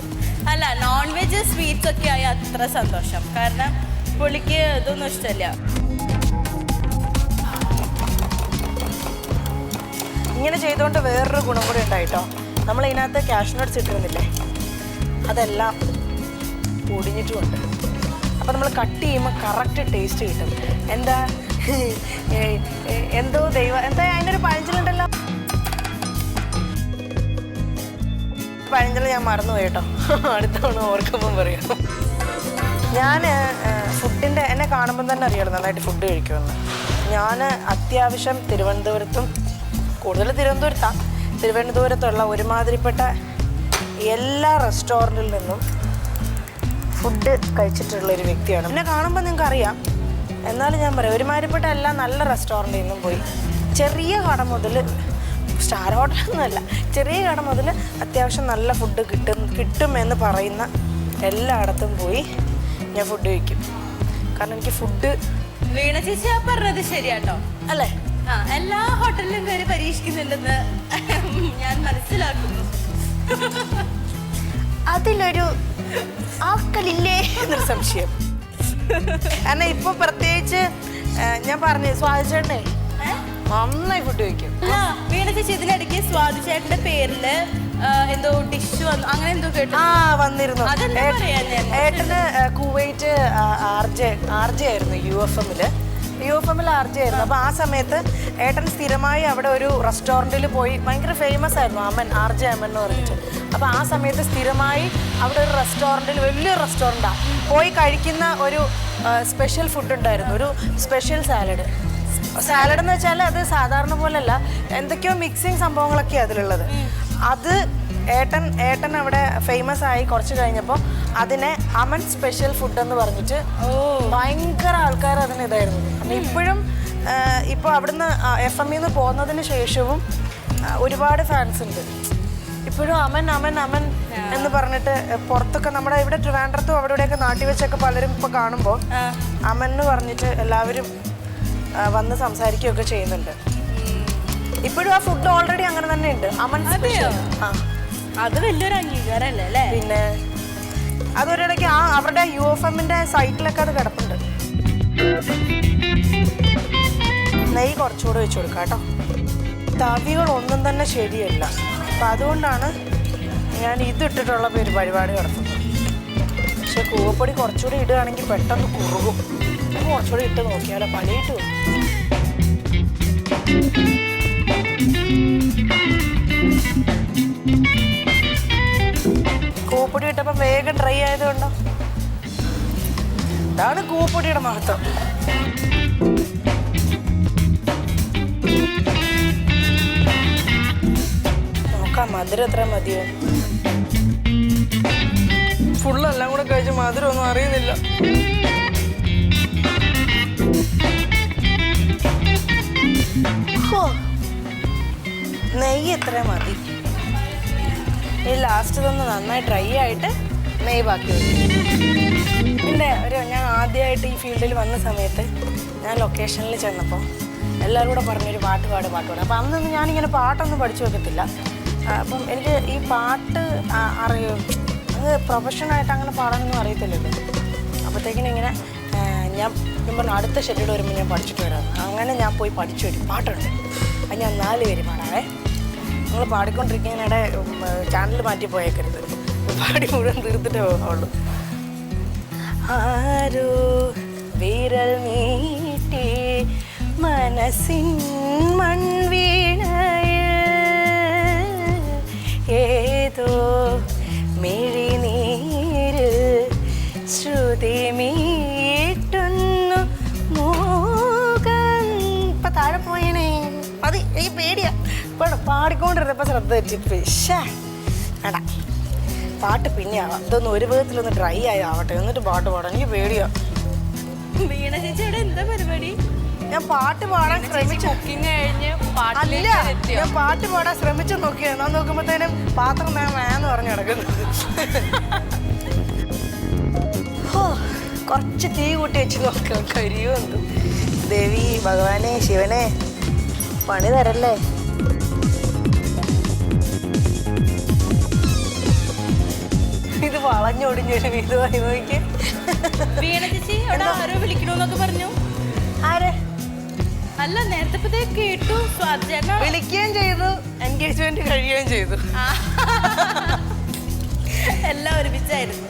അല്ല, നോൺ വെജ് സ്വീറ്റ്സ് ഒക്കെ ആയി അത്ര സന്തോഷം. കാരണം പുള്ളിക്ക് ഇതൊന്നും ഇഷ്ടമല്ല. ഇങ്ങനെ ചെയ്തുകൊണ്ട് വേറൊരു ഗുണം കൂടി ഉണ്ടായിട്ടോ. നമ്മൾ ഇതിനകത്ത് കാഷ്യൂ നട്ട്സ് ഇട്ടിരുന്നില്ലേ, അതെല്ലാം പൊടിഞ്ഞിട്ടുമുണ്ട്. അപ്പോൾ നമ്മൾ കട്ട് ചെയ്യുമ്പോൾ കറക്റ്റ് ടേസ്റ്റ് കിട്ടും. എന്താ എന്തോ എന്താ അതിനൊരു പഴഞ്ചലുണ്ടല്ലോ. പഴഞ്ചല് ഞാൻ മറന്നുപോയി കേട്ടോ. അടുത്ത തവണ ഓർക്കുമ്പം പറയാം. ഞാൻ ഫുഡിൻ്റെ എന്നെ കാണുമ്പം തന്നെ അറിയാലോ നന്നായിട്ട് ഫുഡ് കഴിക്കുമെന്ന്. ഞാൻ അത്യാവശ്യം തിരുവനന്തപുരത്തും കൂടുതൽ തിരുവനന്തപുരത്തുള്ള ഒരുമാതിരിപ്പെട്ട എല്ലാ റെസ്റ്റോറൻറ്റിൽ നിന്നും ഫുഡ് കഴിച്ചിട്ടുള്ള ഒരു വ്യക്തിയാണ്. എന്നെ കാണുമ്പോൾ നിങ്ങൾക്ക് അറിയാം. എന്നാലും ഞാൻ പറയാം, ഒരുമാതിരിപ്പെട്ട എല്ലാ നല്ല റെസ്റ്റോറൻറ്റിൽ നിന്നും പോയി ചെറിയ കട മുതൽ, സ്റ്റാർ ഹോട്ടലൊന്നുമല്ല, ചെറിയ കട മുതൽ അത്യാവശ്യം നല്ല ഫുഡ് കിട്ടുമെന്ന് പറയുന്ന എല്ലായിടത്തും പോയി ഞാൻ ഫുഡ് കഴിക്കും. കാരണം എനിക്ക് ഫുഡ് വീണ ചേച്ചി ആ പറഞ്ഞത് ശരിയാട്ടോ അല്ലേ? എല്ലാ ഹോട്ടലിലും കയറി പരീക്ഷിക്കുന്നുണ്ടെന്ന് ഞാൻ മനസ്സിലാക്കുന്നു. അതിലൊരു ആക്കലില്ലേ എന്നൊരു സംശയം. കാരണം ഇപ്പൊ പ്രത്യേകിച്ച് ഞാൻ പറഞ്ഞു സ്വാദിച്ചേട്ടനെ നന്നായി ഫുഡ് കഴിക്കും. വീണ ചേച്ചി ഇതിനിടയ്ക്ക് സ്വാതി ചേട്ടന്റെ പേരില് എന്തോ ഡിഷ് വന്നു, അങ്ങനെ എന്തോ കേട്ടു. വന്നിരുന്നു. ഏട്ടന് കുവൈറ്റ് ആർജെ ആയിരുന്നു UFM-ൽ ആർജെ ആയിരുന്നു. അപ്പോൾ ആ സമയത്ത് ഏട്ടൻ സ്ഥിരമായി അവിടെ ഒരു റെസ്റ്റോറൻറ്റിൽ പോയി, ഭയങ്കര ഫേമസ് ആയിരുന്നു ആർജെ അമൻ എന്ന് പറഞ്ഞിട്ട്. അപ്പോൾ ആ സമയത്ത് സ്ഥിരമായി അവിടെ ഒരു റെസ്റ്റോറൻറ്റിൽ, വലിയൊരു റെസ്റ്റോറൻറ്റാണ്, പോയി കഴിക്കുന്ന ഒരു സ്പെഷ്യൽ ഫുഡ് ഉണ്ടായിരുന്നു, ഒരു സ്പെഷ്യൽ സാലഡ് എന്ന് വെച്ചാൽ അത് സാധാരണ പോലെയല്ല, എന്തൊക്കെയോ മിക്സിങ് സംഭവങ്ങളൊക്കെയാണ് അതിലുള്ളത്. അത് ഏട്ടൻ അവിടെ ഫേമസ് ആയി കുറച്ച് കഴിഞ്ഞപ്പോൾ അതിനെ അമൻ സ്പെഷ്യൽ ഫുഡ് എന്ന് പറഞ്ഞിട്ട് ഭയങ്കര ആൾക്കാർ അതിന് ഇതായിരുന്നു. അപ്പം ഇപ്പോഴും ഇപ്പോൾ അവിടുന്ന് FM-ന്ന് പോകുന്നതിന് ശേഷവും ഒരുപാട് ഫാൻസ് ഉണ്ട്. ഇപ്പോഴും അമൻ എന്ന് പറഞ്ഞിട്ട് പുറത്തൊക്കെ നമ്മുടെ ഇവിടെ ട്രിവാൻഡ്രത്തും അവിടെ ഇവിടെയൊക്കെ നാട്ടിൽ വെച്ചൊക്കെ പലരും ഇപ്പോൾ കാണുമ്പോൾ അമൻ എന്ന് പറഞ്ഞിട്ട് എല്ലാവരും വന്ന് സംസാരിക്കുകയൊക്കെ ചെയ്യുന്നുണ്ട്. ഇപ്പോഴും ആ ഫുഡ് ഓൾറെഡി അങ്ങനെ തന്നെ ഉണ്ട്, അമൻ സ്പെഷ്യൽ. അത് വലിയൊരു അംഗീകാരമല്ലേ അല്ലേ? പിന്നെ അതൊരിടയ്ക്ക് അവരുടെ UFM-ന്റെ സൈറ്റിലൊക്കെ അത് കിടപ്പുണ്ട്. നെയ്യ് കുറച്ചുകൂടെ വെച്ച് കൊടുക്കാം കേട്ടോ. തവികളൊന്നും തന്നെ ശരിയല്ല, അപ്പം അതുകൊണ്ടാണ് ഞാൻ ഇതിട്ടിട്ടുള്ള പരിപാടി നടത്തുന്നത്. പക്ഷെ കൂവപ്പൊടി കുറച്ചുകൂടി ഇടുകയാണെങ്കിൽ പെട്ടെന്ന് കുറുകും. കുറച്ചുകൂടി ഇട്ട് നോക്കിയാലോ, പണിയിട്ട് വരും. കൂവപ്പൊടി ഇട്ടപ്പോൾ വേഗം ഡ്രൈ ആയതുകൊണ്ടോ? ഇതാണ് കൂവപ്പൊടിയുടെ മഹത്വം. നോക്കാം മധുരം എത്ര മതിയോ. ഫുള്ളെല്ലാം കൂടെ കഴിച്ച് മധുരം ഒന്നും അറിയുന്നില്ല. നെയ്യ് എത്ര മതി. ഈ ലാസ്റ്റ് തന്നെ നന്നായി ഡ്രൈ ആയിട്ട് നെയ്യ് ബാക്കി വരും. പിന്നെ ഞാൻ ആദ്യമായിട്ട് ഈ ഫീൽഡിൽ വന്ന സമയത്ത് ഞാൻ ലൊക്കേഷനിൽ ചെന്നപ്പോൾ എല്ലാവരും കൂടെ പറഞ്ഞൊരു പാട്ട് പാട്. അപ്പം അന്നൊന്നും ഞാനിങ്ങനെ പാട്ടൊന്നും പഠിച്ചു വെക്കത്തില്ല. അപ്പം എനിക്ക് ഈ പാട്ട് അറിയും, അത് പ്രൊഫഷണലായിട്ട് അങ്ങനെ പാടാനൊന്നും അറിയത്തില്ലല്ലോ. അപ്പോഴത്തേക്കിനും ഇങ്ങനെ ഞാൻ പറഞ്ഞു അടുത്ത ഷെഡ്യൂൾ വരുമ്പോൾ ഞാൻ പഠിച്ചിട്ട് വരാമെന്ന്. അങ്ങനെ ഞാൻ പോയി പഠിച്ചു വരും. പാട്ടുണ്ട്, അത് ഞാൻ 4 പേര് പാടാവേ. നിങ്ങൾ പാടിക്കൊണ്ടിരിക്കുന്നതിനിടെ ചാനൽ മാറ്റി പോയേക്കരുത്, പാടി മുഴുവൻ തീർത്തിട്ടേ പോകുള്ളൂ. ആരോ വിരൽ നീട്ടി മനസ്സിൻ മൺവീണയിൽ ഏതോ മിഴിനീര് ശ്രുതി മീട്ടുന്നു മൂകം. ഇപ്പം താഴെ പോയണേ, അത് ഈ പേടിയാ. ഇപ്പോൾ പാടിക്കൊണ്ടിരുന്നപ്പോൾ ശ്രദ്ധ വെച്ചിട്ട് വേണ്ട, പാട്ട് പിന്നെ ആവാം. ഇതൊന്ന് ഒരു വിധത്തിലൊന്ന് ഡ്രൈ ആയി ആവട്ടെ, എന്നിട്ട് പാട്ട് പാടാം. എനിക്ക് പേടിയാ. വീണ ചേച്ചിയുടെ എന്താ പരിപാടി? ഞാൻ പാട്ട് പാടാൻ ശ്രമിച്ചു. അല്ല, ഞാൻ പാട്ട് പാടാൻ ശ്രമിച്ചു നോക്കിയാണ്. ഞാൻ നോക്കുമ്പോഴത്തേനും പാത്രം വേന്ന് പറഞ്ഞു കിടക്കുന്നു. കുറച്ച് തീ കൂട്ടി വെച്ച് നോക്കാം, കരിയോ എന്ത്. ദേവി ഭഗവാനെ ശിവനെ പണി തരല്ലേ. ഇത് വളഞ്ഞൊടിഞ്ഞൊരു വിധമായി നോക്കി. വീണ ചേച്ചി അവിടെ ആരോ വിളിക്കണോന്നൊക്കെ പറഞ്ഞു. ആരെ? അല്ല, നേരത്തെ കേട്ടു വിളിക്കുകയും ചെയ്തു, എൻഗേജ്മെന്റ് കഴിയുകയും ചെയ്തു. എല്ലാം ഒരുമിച്ചായിരുന്നു.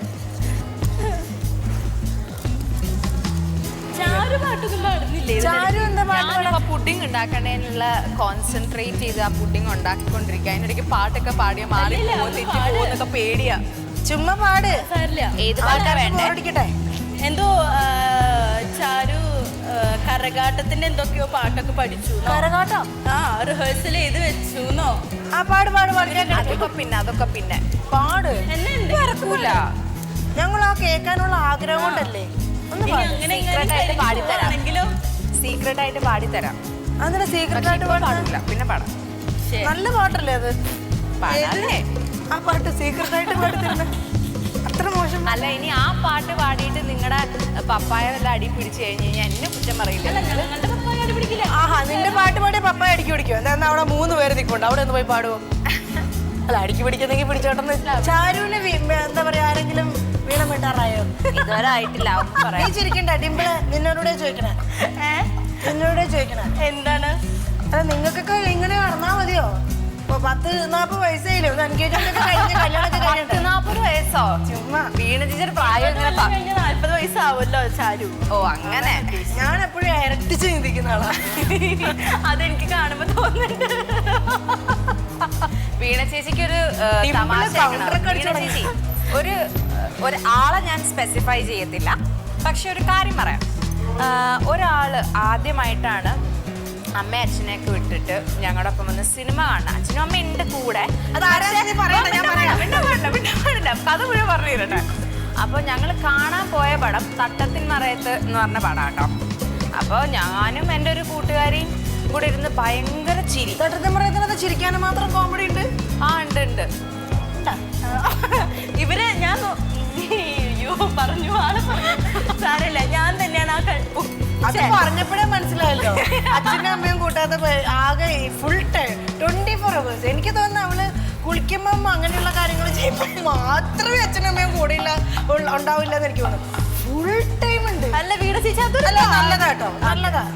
ചാരു പാട്ടൊന്നും പാടുന്നില്ലേ? ചാരു എന്താ പാട്ട്? പുഡിങ് ഉണ്ടാക്കണേനുള്ള കോൺസെൻട്രേറ്റ് ചെയ്ത് ആ പുഡിങ് ഉണ്ടാക്കിക്കൊണ്ടിരിക്കുക. അതിനിടയ്ക്ക് പാട്ടൊക്കെ പാടിയ മാറി തെറ്റി പോകുന്നൊക്കെ പേടിയാ. ചുമ്മാ പാട്. സാരില്ല, ഏത് പാട്ടാ വേണ്ടേ? എന്തോ ചാരു കരകാട്ടത്തിന്റെ എന്തൊക്കെയോ പാട്ടൊക്കെ പഠിച്ചു കരകാട്ടോ ആ റിഹേഴ്സൽ ചെയ്ത് വെച്ചുന്നോ ആ പാട് പാട് പാട് ഞാൻ കേൾക്കാം. അതൊക്കെ പിന്നെ പാട് എന്നെ ഉണ്ട് ഇറക്കൂല. ഞങ്ങൾ ആ കേൾക്കാനുള്ള ആഗ്രഹം കൊണ്ടല്ലേ ഒന്ന് ഇനി പാട്. അങ്ങനെ Secret ആയിട്ട് പാടിത്തരാം. ആണെങ്കിലോ സീക്രട്ട് ആയിട്ട് പാടിത്തരാം. അതിന് സീക്രട്ട് പക്ഷെ ആയിട്ട് ഇപ്പൊ പാടാൻ പാടില്ല, പിന്നെ പാടാം. നല്ല പാട്ടല്ലേ അത് പാടാല്ലേ? ആ പാട്ട് സീക്രട്ട് ആയിട്ട് പാടിത്തരുന്ന അത്ര മോശം അല്ല, ഇനി ആ പാട്ട് പാടിയിട്ട് നിങ്ങളുടെ പപ്പായ വല്ല അടി പിടിച്ചു കഴിഞ്ഞ് കഴിഞ്ഞാൽ എന്നെ കുറ്റം പറയില്ല. ഞങ്ങളുടെ പപ്പായ അടി പിടിക്കില്ല. ആഹാ നിന്റെ പാട്ട് പാടിയ പപ്പ അടിക്കി പിടിക്കും എന്താ അവിടെ 3 പേര് നിൽക്കുന്നുണ്ട് അവിടെ ഒന്ന് പോയി പാടുവോ അല്ല അടിക്കി പിടിക്കുന്നെങ്കിൽ പിടിച്ചോട്ടെന്ന് ചാരുവിന് എന്താ പറയാ ആരെങ്കിലും വീണം വെട്ടാറായോ ഇതുവരെ ആയിട്ടില്ല, ഒന്നും നീ പറയാം. ചിരിക്കണ്ട ഡിമ്പിള് നിന്നോടൂടെ ചോദിക്കണേ നിന്നോടെ ചോദിക്കണേ എന്താണ് അല്ല നിങ്ങൾക്കൊക്കെ ഇങ്ങനെ നടന്നാ മതിയോ ഇപ്പൊ 10-40 വയസ്സായില്ലേ ഒന്ന് എൻഗേജ്മെന്റ് ഒക്കെ കഴിഞ്ഞ് കല്യാണമൊക്കെ കഴിഞ്ഞിട്ട് 40 വയസ്സോ? ചുമ്മാ വീണ ടീച്ചർ പ്രായം ഇങ്ങനെ പ- കഴിഞ്ഞ 40 വയസ്സാവല്ലോ ചാരു. ഓ അങ്ങനെ. ഞാൻ എപ്പോഴും ഇരട്ടിച്ച് ചിന്തിക്കുന്ന ആളാ അതെനിക്ക് കാണുമ്പോ തോന്നുന്നുണ്ട്. വീണ ചേച്ചിക്ക് ഒരു ഡിംപിള് തമാശ counter ഒക്കെ അടിച്ച് വീണ ചേച്ചി ഒരു ആളെ ഞാൻ സ്പെസിഫൈ ചെയ്യത്തില്ല, പക്ഷെ ഒരു കാര്യം പറയാം. ഒരാള് ആദ്യമായിട്ടാണ് അമ്മ അച്ഛനെയൊക്കെ വിട്ടിട്ട് ഞങ്ങളുടെ ഒപ്പം വന്ന് സിനിമ കാണണം. അച്ഛനും അമ്മ ഉണ്ട് കൂടെ. കഥ മുഴുവൻ പറഞ്ഞു തരട്ടെ. അപ്പോൾ ഞങ്ങൾ കാണാൻ പോയ പടം തട്ടത്തിൻ മറയത്ത് എന്ന് പറഞ്ഞ പടം കേട്ടോ. അപ്പോൾ ഞാനും എൻ്റെ ഒരു കൂട്ടുകാരിയും കൂടെ ഇരുന്ന് ഭയങ്കര ചിരി. തട്ടത്തിൻ പറയുന്നത് ചിരിക്കാനും മാത്രം കോമഡി ഉണ്ട് ആ ഉണ്ട് ഉണ്ട്. ഇവര് ഞാൻ അയ്യോ പറഞ്ഞു ആള് സാരമില്ല, ഞാൻ തന്നെയാണ് ആ അത് പറഞ്ഞപ്പോഴേ മനസ്സിലായല്ലോ അച്ഛനും അമ്മയും കൂട്ടാതെ ആകെ ഫുൾ ടൈം 24 hours എനിക്ക് തോന്നുന്നു അവള് കുളിക്കുമ്പം അങ്ങനെയുള്ള കാര്യങ്ങൾ ചെയ്യുമ്പോൾ മാത്രമേ അച്ഛനും അമ്മയും കൂടെ ഉണ്ടാവില്ല എന്ന് എനിക്ക് തോന്നുന്നു ഫുൾ ടൈം ഉണ്ട് അല്ല വീട് ചേച്ചി അതൊരു അല്ല നല്ലതാട്ടോ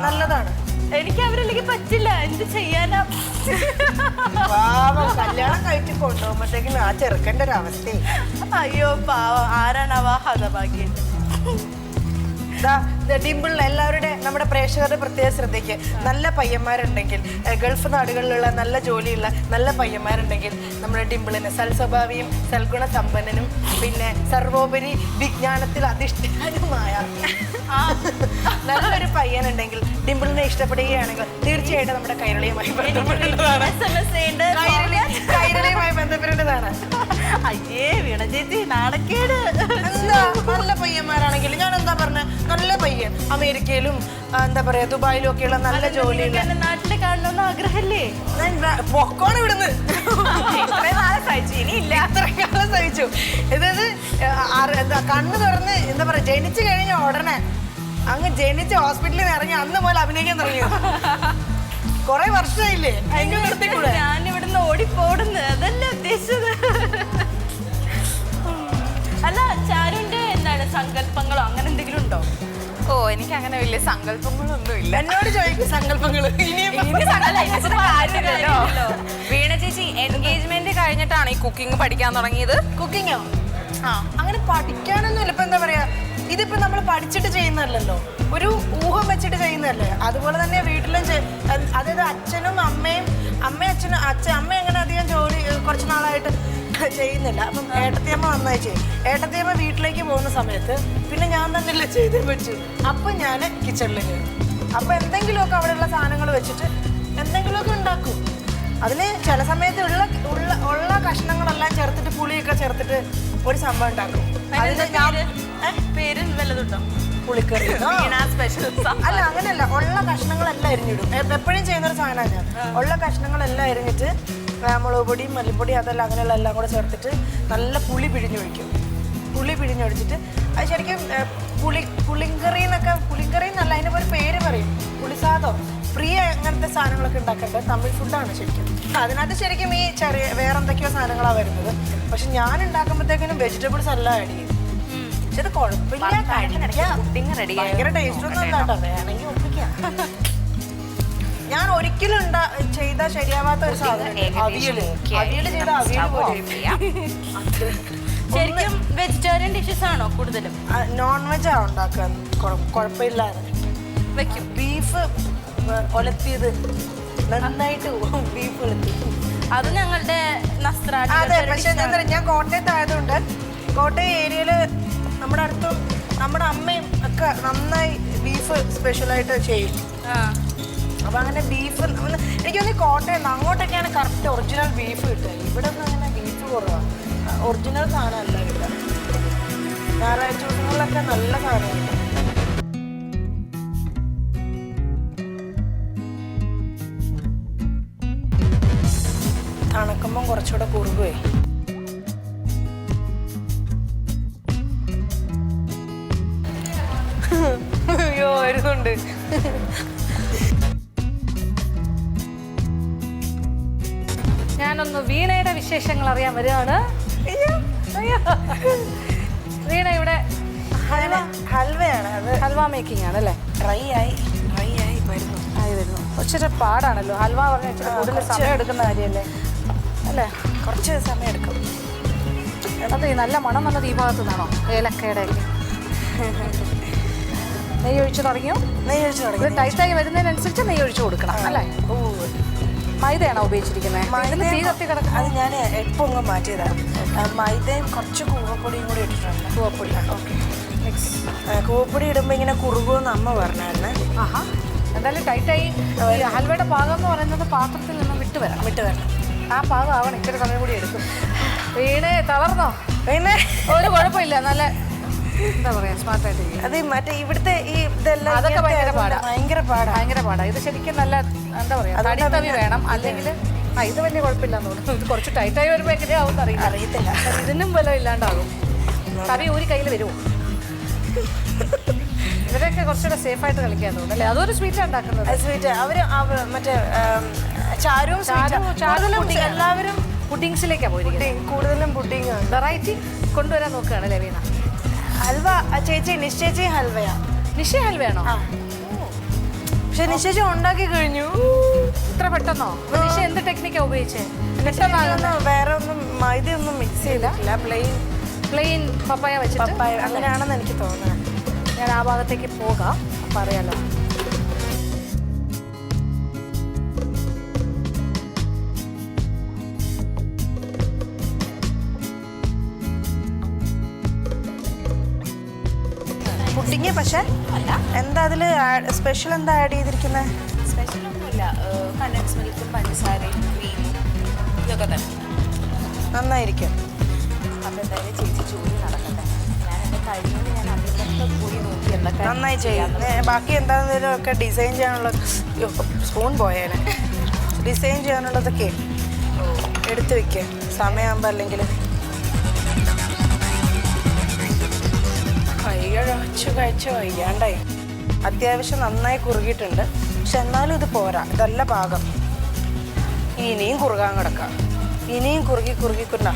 നല്ലതാണ് എനിക്ക് അവരില്ലെങ്കിൽ പറ്റില്ല, എന്ത് ചെയ്യാനാ. പാവം കല്യാണം കഴിച്ച് കൊണ്ടുപോകുമ്പോഴത്തേക്കും ആ ചെറുക്കൻ്റെ ഒരു അവസ്ഥയെ അയ്യോ പാവം, ആരാണാവാ ഹതഭാഗ്യം. ഡിംപിൾ എല്ലാവരുടെ നമ്മുടെ പ്രേക്ഷകരുടെ പ്രത്യേക ശ്രദ്ധയ്ക്ക് നല്ല പയ്യന്മാരുണ്ടെങ്കിൽ ഗൾഫ് നാടുകളിലുള്ള നല്ല ജോലിയുള്ള നല്ല പയ്യന്മാരുണ്ടെങ്കിൽ നമ്മുടെ ഡിംപിളിന് സൽസ്വഭാവിയും സൽഗുണ സമ്പന്നനും പിന്നെ സർവോപരി വിജ്ഞാനത്തിൽ അധിഷ്ഠിതനുമായ നല്ലൊരു പയ്യനുണ്ടെങ്കിൽ ഡിംപിളിനെ ഇഷ്ടപ്പെടുകയാണെങ്കിൽ തീർച്ചയായിട്ടും നമ്മുടെ കൈരളിയുമായി ബന്ധപ്പെടേണ്ടതാണ്. കൈരളിയുമായി ബന്ധപ്പെടേണ്ടതാണ്. അയ്യേ വീണ ചേച്ചി നാണക്കേട്. എന്താ നല്ല പയ്യന്മാരാണെങ്കിൽ ഞാൻ എന്താ പറഞ്ഞ നല്ല പയ്യൻ അമേരിക്കയിലും എന്താ പറയാ ദുബായിലും ഒക്കെയുള്ള നല്ല ജോലിയുള്ള നാട്ടില് കാണണമെന്ന് ആഗ്രഹല്ലേ? പൊക്കോണ് ഇവിടുന്ന് ഇത്രയും നാളെ സഹിച്ചു, ഇനിയില്ല. ഇത്രയും കാലം സഹിച്ചു. ഇതത് എന്താ കണ്ണ് തുറന്ന് എന്താ പറയാ ജനിച്ചു കഴിഞ്ഞ ഉടനെ അങ്ങ് ജനിച്ച് ഹോസ്പിറ്റലിൽ നിന്ന് ഇറങ്ങി അന്ന് പോലെ അഭിനയിക്കാൻ തുടങ്ങി. കൊറേ വർഷമായില്ലേ അതിന്റെ നിർത്തിക്കൂടെ? ഞാൻ ഇവിടുന്ന് ഓടിപ്പോടുന്നു, അതല്ല ഉദ്ദേശിച്ചത്. അല്ല ചാരുവിന്റെ എന്താണ് സങ്കല്പങ്ങളോ അങ്ങനെ എന്തെങ്കിലും ഉണ്ടോ? ഓ എനിക്ക് അങ്ങനെ വലിയ സങ്കല്പങ്ങളൊന്നും ഇല്ല. എന്നോട് ചോദിക്കും സങ്കല്പങ്ങള് വീണ ചേച്ചി എൻഗേജ്മെന്റ് കഴിഞ്ഞിട്ടാണ് ഈ കുക്കിംഗ് പഠിക്കാൻ തുടങ്ങിയത്. കുക്കിങ്ങോ? ആ അങ്ങനെ പഠിക്കാനൊന്നുമില്ല. ഇപ്പൊ എന്താ പറയാ ഇതിപ്പോ നമ്മൾ പഠിച്ചിട്ട് ചെയ്യുന്നതല്ലോ, ഒരു ഊഹം വെച്ചിട്ട് ചെയ്യുന്നതല്ലേ. അതുപോലെ തന്നെ വീട്ടിലും അതായത് അച്ഛനും അമ്മയും അമ്മ അങ്ങനെ അധികം ജോലി കുറച്ച് നാളായിട്ട് ചെയ്യുന്നില്ല. അപ്പം ഏട്ടത്തിയമ്മ നന്നായി ചെയ്യും. ഏട്ടത്തിയമ്മ വീട്ടിലേക്ക് പോകുന്ന സമയത്ത് പിന്നെ ഞാൻ തന്നെയല്ലേ ചെയ്തേ പറ്റൂ. അപ്പം ഞാൻ കിച്ചണിൽ കയറും. അപ്പം എന്തെങ്കിലുമൊക്കെ അവിടെയുള്ള സാധനങ്ങൾ വെച്ചിട്ട് എന്തെങ്കിലുമൊക്കെ ഉണ്ടാക്കും. അതിന് ചില സമയത്ത് ഉള്ള കഷ്ണങ്ങളെല്ലാം ചേർത്തിട്ട് പുളിയൊക്കെ ചേർത്തിട്ട് ഒരു സംഭവം ഉണ്ടാക്കും. അതിന് ഞാൻ പേര് വല്ലതുണ്ടോ? പുളിക്കറി സ്പെഷ്യൽ അല്ല അങ്ങനെയല്ല, ഉള്ള കഷ്ണങ്ങളെല്ലാം അരിഞ്ഞിടും. എപ്പോഴും ചെയ്യുന്നൊരു സാധനമാണ് ഞാൻ. ഉള്ള കഷ്ണങ്ങളെല്ലാം അരിഞ്ഞിട്ട് മുളക് പൊടിയും മല്ലിപ്പൊടി അതെല്ലാം അങ്ങനെയുള്ള എല്ലാം കൂടെ ചേർത്തിട്ട് നല്ല പുളി പിഴിഞ്ഞൊഴിക്കും. പുളി പിഴിഞ്ഞൊഴിച്ചിട്ട് അത് ശരിക്കും പുളിങ്കറി എന്നല്ല അതിൻ്റെ ഒരു പേര് പറയും, പുളിസാദോ പ്രിയ അങ്ങനത്തെ സാധനങ്ങളൊക്കെ ഉണ്ടാക്കേണ്ടത് തമിഴ് ഫുഡാണ് ശരിക്കും. അതിനകത്ത് ശരിക്കും ഈ ചെറിയ വേറെ എന്തൊക്കെയോ സാധനങ്ങളാണ് വരുന്നത്. പക്ഷെ ഞാൻ ഉണ്ടാക്കുമ്പോഴത്തേക്കിനും വെജിറ്റബിൾസ് എല്ലാം ആഡ് ചെയ്യും. പക്ഷെ അത് കുഴപ്പമില്ല, ഭയങ്കര ടേസ്റ്റ് ഒന്നും ഇല്ല കേട്ടോ, വേണമെങ്കിൽ ഒപ്പിക്കാം. ഞാൻ ഒരിക്കലും ചെയ്താൽ ശരിയാവാത്ത ഒരു സാധനം അവിയല് ചെയ്ത അവിയൽ പോലെ. ശരിക്കും വെജിറ്റേറിയൻ ഡിഷസ് ആണോ കൂടുതലും? നോൺ വെജാ ഉണ്ടാക്കാൻ കുഴപ്പമില്ലാതെ വെക്കും. ബീഫ് ഒലത്തിയത് നന്നായിട്ട് ബീഫ് ഒലത്തി അത് ഞങ്ങളുടെ നസ്രാണി. അതെ, പക്ഷെ ഞാൻ കോട്ടയത്തായതുകൊണ്ട് കോട്ടയം ഏരിയയില് നമ്മുടെ അടുത്തും നമ്മുടെ അമ്മയും ഒക്കെ നന്നായി ബീഫ് സ്പെഷ്യലായിട്ട് ചെയ്യും. അപ്പം അങ്ങനെ ബീഫ് എനിക്ക് തോന്നി കോട്ടയം അങ്ങോട്ടൊക്കെയാണ് കറക്റ്റ് ഒറിജിനൽ ബീഫ് കിട്ടുക. ഇവിടെ ഒന്നും അങ്ങനെ ബീഫ് കുറവാണ്. ഒറിജിനൽ സാധനമല്ല കിട്ടുക. ഞായറാഴ്ച ദിവസങ്ങളിലൊക്കെ നല്ല സാധനം കിട്ടും. തണുക്കുമ്പം കുറച്ചുകൂടെ കുറുകുവേ. അയ്യോ വരുന്നുണ്ട്. ഞാനൊന്ന് വീണയുടെ വിശേഷങ്ങൾ അറിയാൻ വരികയാണ്. വീണ ഇവിടെ ഹൽവയാണ് അത്. ഹൽവ മേക്കിംഗ് ആണ് അല്ലേ? ഡ്രൈ ആയി വരുന്നു. ഇച്ചിരി പാടാണല്ലോ ഹൽവ പറഞ്ഞാൽ. ഇച്ചിരി കൂടുതൽ സമയം എടുക്കുന്ന കാര്യമല്ലേ അല്ലേ? കുറച്ച് സമയം എടുക്കും. അത് നല്ല മണം വന്നത് ഈ ഭാഗത്തു നിന്നാണോ? ഏലക്കയുടെ ഒക്കെ നെയ്യ് ഒഴിച്ച് തുടങ്ങിയോ? നെയ്യ് ഒഴിച്ച് തുടങ്ങി. ഇത് ടൈറ്റായി വരുന്നതിനനുസരിച്ച് നെയ്യ് ഒഴിച്ച് കൊടുക്കണം അല്ലേ? ഓ മൈദയാണോ ഉപയോഗിച്ചിരിക്കുന്നത്? തീ കത്തി കിടക്കും. അത് ഞാൻ എപ്പോൾ അങ്ങ് മാറ്റിയതാണ്. മൈദയും കുറച്ച് കൂവപ്പൊടിയും കൂടി ഇട്ടിട്ടുണ്ട്. കൂവപ്പൊടി ഓക്കെ. കൂവപ്പൊടി ഇടുമ്പോൾ ഇങ്ങനെ കുറുകുമെന്ന് അമ്മ പറഞ്ഞായിരുന്നു. ആഹാ എന്തായാലും ടൈറ്റായി. ഹൽവയുടെ പാകം എന്ന് പറയുന്നത് പാത്രത്തിൽ നിന്നും വിട്ട് വരണം. ആ പാകം ആവണം. ഇച്ചിരി സമയം കൂടി എടുക്കും. വീണേ തളർന്നോ? പിന്നെ ഒരു കുഴപ്പമില്ല. നല്ല എന്താ പറയാ സ്മാർട്ടായിട്ട്. അത് മറ്റേ ഇവിടുത്തെ ഈ ഇതെല്ലാം അതൊക്കെ ഭയങ്കര പാടാണ്. ഇത് ശരിക്കും നല്ല എന്താ പറയാ തടി വേണം. അല്ലെങ്കിൽ ഇത് വലിയ കുഴപ്പമില്ലാന്ന് തോന്നുന്നു. ഇത് കുറച്ച് ടൈറ്റായി വരുമ്പോൾ എങ്ങനെയാവും അറിയത്തില്ല. ഇതിനും ബലം ഇല്ലാണ്ടാകും. തവി ഊരി കയ്യിൽ വരുമോ? ഇവരൊക്കെ കുറച്ചുകൂടെ സേഫായിട്ട് കളിക്കാൻ തോന്നുന്നു അല്ലേ? അതൊരു സ്വീറ്റ് ഉണ്ടാക്കുന്നത്. സ്വീറ്റ് അവര് മറ്റേ ചാരും എല്ലാവരും പുഡിങ്സിലേക്കാണ് പോയിരിക്കുന്നത്. കൂടുതലും പുഡിങ് വെറൈറ്റി കൊണ്ടുവരാൻ നോക്കുകയാണ് അല്ലേ വീണ? ഹൽവ ചേച്ചി നിശ്ചേച്ചി ഹൽവയാ. നിശ ഹൽവയാണോ? പക്ഷെ നിശ്ചേച്ചി ഉണ്ടാക്കി കഴിഞ്ഞു. ഇത്ര പെട്ടെന്നോ? നിശ എന്ത് ടെക്നിക്കാണ് ഉപയോഗിച്ചത്? വേറെ ഒന്നും മൈദയൊന്നും മിക്സ് ചെയ്തിട്ടില്ല. പ്ലെയിൻ പപ്പായ വെച്ചിട്ട് അങ്ങനെയാണെന്ന് എനിക്ക് തോന്നുന്നത്. ഞാൻ ആ ഭാഗത്തേക്ക് പോകാം. അപ്പം അറിയാലോ. പുഡിങ് പക്ഷെ എന്താ അതിൽ സ്പെഷ്യൽ എന്താ ആഡ് ചെയ്തിരിക്കുന്നത്? സ്പെഷ്യലൊന്നുമില്ല. കണ്ടൻസ് മിൽക്കും പഞ്ചസാരയും ക്രീമും ഇതൊക്കെ തന്നെ. നന്നായിരിക്കും. അപ്പോൾ എന്തായാലും ചേച്ചി ജോലി നടക്കട്ടെ. ഞാൻ എൻ്റെ കഴിഞ്ഞുകൊണ്ട് ഞാൻ അതിലൊക്കെ പോയി നോക്കി എന്തൊക്കെ നന്നായി ചെയ്യും. ബാക്കി എന്താണെങ്കിലും ഒക്കെ ഡിസൈൻ ചെയ്യാനുള്ള സ്പൂൺ പോയേനെ ഡിസൈൻ ചെയ്യാനുള്ളതൊക്കെ എടുത്തു വെക്കുക സമയമാകുമ്പോൾ. അല്ലെങ്കിൽ കഴിച്ച് വയ്യാണ്ടായി. അത്യാവശ്യം നന്നായി കുറുകിയിട്ടുണ്ട്. പക്ഷെ എന്നാലും ഇത് പോരാ. ഇതല്ല പാകം. ഇനിയും കുറുകാൻ കിടക്കാം. ഇനിയും കുറുകിക്കൊണ്ടാ.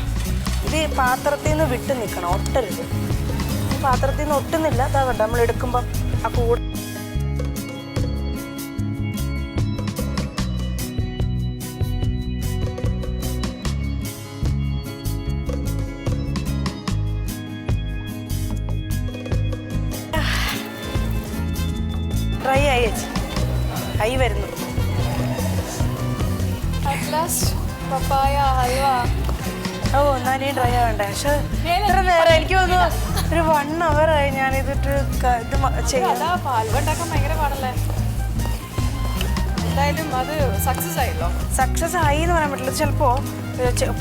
ഇത് പാത്രത്തിൽ നിന്ന് വിട്ട് നിൽക്കണം. ഒട്ടരുത്. പാത്രത്തിൽ നിന്ന് ഒട്ടുന്നില്ല. അതാ വേണ്ട നമ്മൾ എടുക്കുമ്പം ആ കൂടെ ഡ്രൈ ആയി വരുന്നു. പപ്പായ ഹൽവ. ഓ എന്നാലും ഡ്രൈ ആവണ്ടേ? പക്ഷെ ഇത്ര നേരം എനിക്ക് തോന്നുന്നു ഒരു 1 hour ആയി ഞാൻ ഇതിട്ട് ഇത് ചെയ്യാം. ഹൽവ ഉണ്ടാക്കാൻ ഭയങ്കര പാടല്ലേ? എന്തായാലും അത് സക്സസ് ആയല്ലോ. സക്സസ് ആയി എന്ന് പറയാൻ പറ്റില്ല. ചിലപ്പോൾ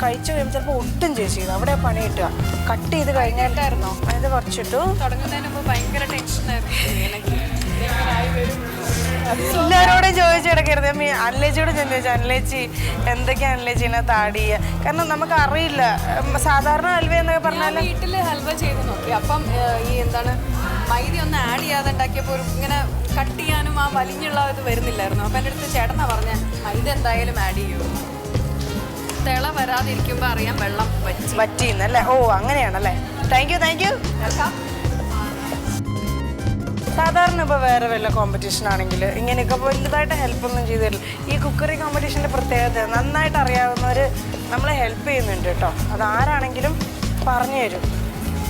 കഴിച്ചു കഴിയുമ്പോൾ ചിലപ്പോൾ ഒട്ടും ചെയ്തു. അവിടെ പണി കിട്ടുക. കട്ട് ചെയ്ത് കഴിഞ്ഞിട്ടായിരുന്നോ? അത് കുറച്ചിട്ടു. തുടങ്ങുന്നതിന് മുമ്പ് ഭയങ്കര ടെൻഷനായിരുന്നു. എല്ലാവരോടും ചോദിച്ചെടുക്കരുത്. അനലേച്ചിയോട് ചോദിച്ചു, അനലേച്ചി എന്തൊക്കെയാണ് അനലേച്ചി ഇതിനകത്ത് ആഡ് ചെയ്യുക? കാരണം നമുക്ക് അറിയില്ല. സാധാരണ ഹൽവ എന്നൊക്കെ പറഞ്ഞാൽ വീട്ടിൽ ഹൽവ ചെയ്ത് നോക്കി. അപ്പം ഈ എന്താണ് മൈദ ഒന്ന് ആഡ് ചെയ്യാതെ ഉണ്ടാക്കിയപ്പോൾ ഒരു ഇങ്ങനെ കട്ട് ചെയ്യാനും ആ വലിഞ്ഞുള്ള ഇത് വരുന്നില്ലായിരുന്നു. അപ്പം എൻ്റെ അടുത്ത് ചേട്ടനാ പറഞ്ഞ മൈദ എന്തായാലും ആഡ് ചെയ്യൂ. തിള വരാതിരിക്കുമ്പോൾ അറിയാം വെള്ളം വറ്റിന്നല്ലേ? ഓ അങ്ങനെയാണല്ലേ? Thank you. സാധാരണ ഇപ്പോൾ വേറെ വല്ല കോമ്പറ്റീഷൻ ആണെങ്കിൽ ഇങ്ങനെയൊക്കെ വലുതായിട്ട് ഹെൽപ്പൊന്നും ചെയ്തു തരില്ല. ഈ കുക്കറി കോമ്പറ്റീഷൻ്റെ പ്രത്യേകത നന്നായിട്ട് അറിയാവുന്നവർ നമ്മളെ ഹെൽപ്പ് ചെയ്യുന്നുണ്ട് കേട്ടോ. അതാരാണെങ്കിലും പറഞ്ഞു തരും.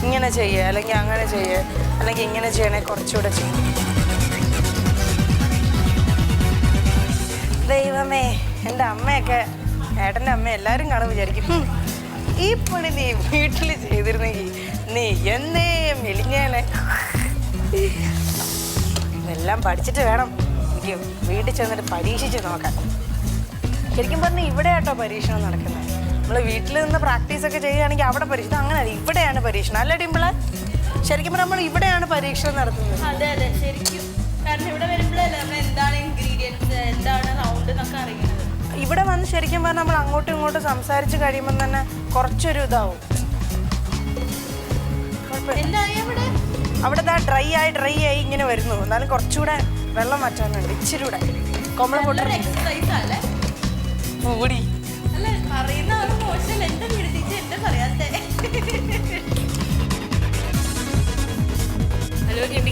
ഇങ്ങനെ ചെയ്യുക, അല്ലെങ്കിൽ അങ്ങനെ ചെയ്യുക, അല്ലെങ്കിൽ ഇങ്ങനെ ചെയ്യണേ കുറച്ചുകൂടെ ചെയ്യും. ദൈവമേ, എൻ്റെ അമ്മയൊക്കെ ഏട്ടൻ്റെ അമ്മ എല്ലാവരും കാണും വിചാരിക്കും ഈ പണി നീ വീട്ടിൽ ചെയ്തിരുന്നെങ്കിൽ നീ എന്നേ മെലിഞ്ഞേനെ. ഇതെല്ലാം പഠിച്ചിട്ട് വേണം എനിക്ക് വീട്ടിൽ ചെന്നിട്ട് പരീക്ഷിച്ച് നോക്കാൻ. ശരിക്കും പറഞ്ഞാൽ ഇവിടെ ആട്ടോ പരീക്ഷണം നടക്കുന്നത്. നമ്മൾ വീട്ടിൽ നിന്ന് പ്രാക്ടീസൊക്കെ ചെയ്യുകയാണെങ്കിൽ അവിടെ പരീക്ഷണം, അങ്ങനെയല്ല, ഇവിടെയാണ് പരീക്ഷണം. അല്ല ഡിംപിളെ? ശരിക്കും പറഞ്ഞാൽ നമ്മൾ ഇവിടെയാണ് പരീക്ഷണം നടത്തുന്നത്. അതെ അതെ ശരിക്കും. കാരണം ഇവിടെ വരുമ്പോഴല്ലേ നമ്മൾ എന്താണ് ഇൻഗ്രീഡിയൻസ്, എന്താണ് റൗണ്ട് എന്നൊക്കെ അറിയുന്നത്. ഇവിടെ വന്ന് ശരിക്കും പറഞ്ഞാൽ നമ്മൾ അങ്ങോട്ടും ഇങ്ങോട്ടും സംസാരിച്ച് കഴിയുമ്പോൾ തന്നെ കുറച്ചൊരു ഇതാവും. അവിടെ ഡ്രൈ ആയി ഇങ്ങനെ വരുന്നു. എന്നാലും കുറച്ചുകൂടെ വെള്ളം മാറ്റാനുണ്ട്, ഇച്ചിരി കൂടെ. കൊമ്പള പൊട്ടൂടി ഹലോ കിണ്ടി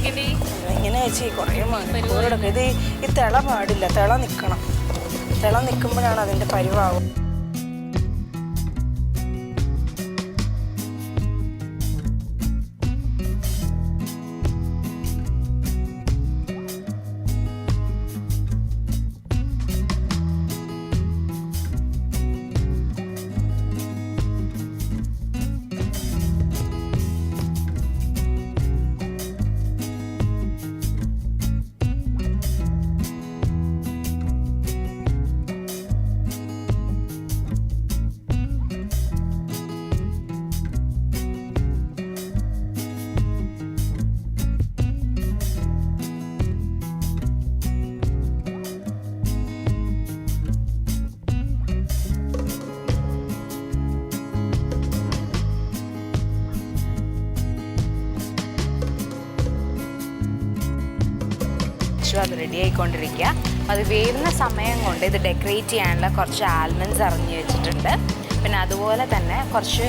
ഇങ്ങനെ ചേച്ചി കുറേ മണിക്കൂറെടുക്കും. ഇത് ഈ തിള പാടില്ല, തിള നിൽക്കണം. തിള നിൽക്കുമ്പോഴാണ് അതിൻ്റെ പരിവാകും. അത് റെഡി ആയിക്കൊണ്ടിരിക്കുക. അത് വേവുന്ന സമയം കൊണ്ട് ഇത് ഡെക്കറേറ്റ് ചെയ്യാനുള്ള കുറച്ച് ആൽമണ്ട്സ് അറിഞ്ഞു വെച്ചിട്ടുണ്ട്. പിന്നെ അതുപോലെ തന്നെ കുറച്ച്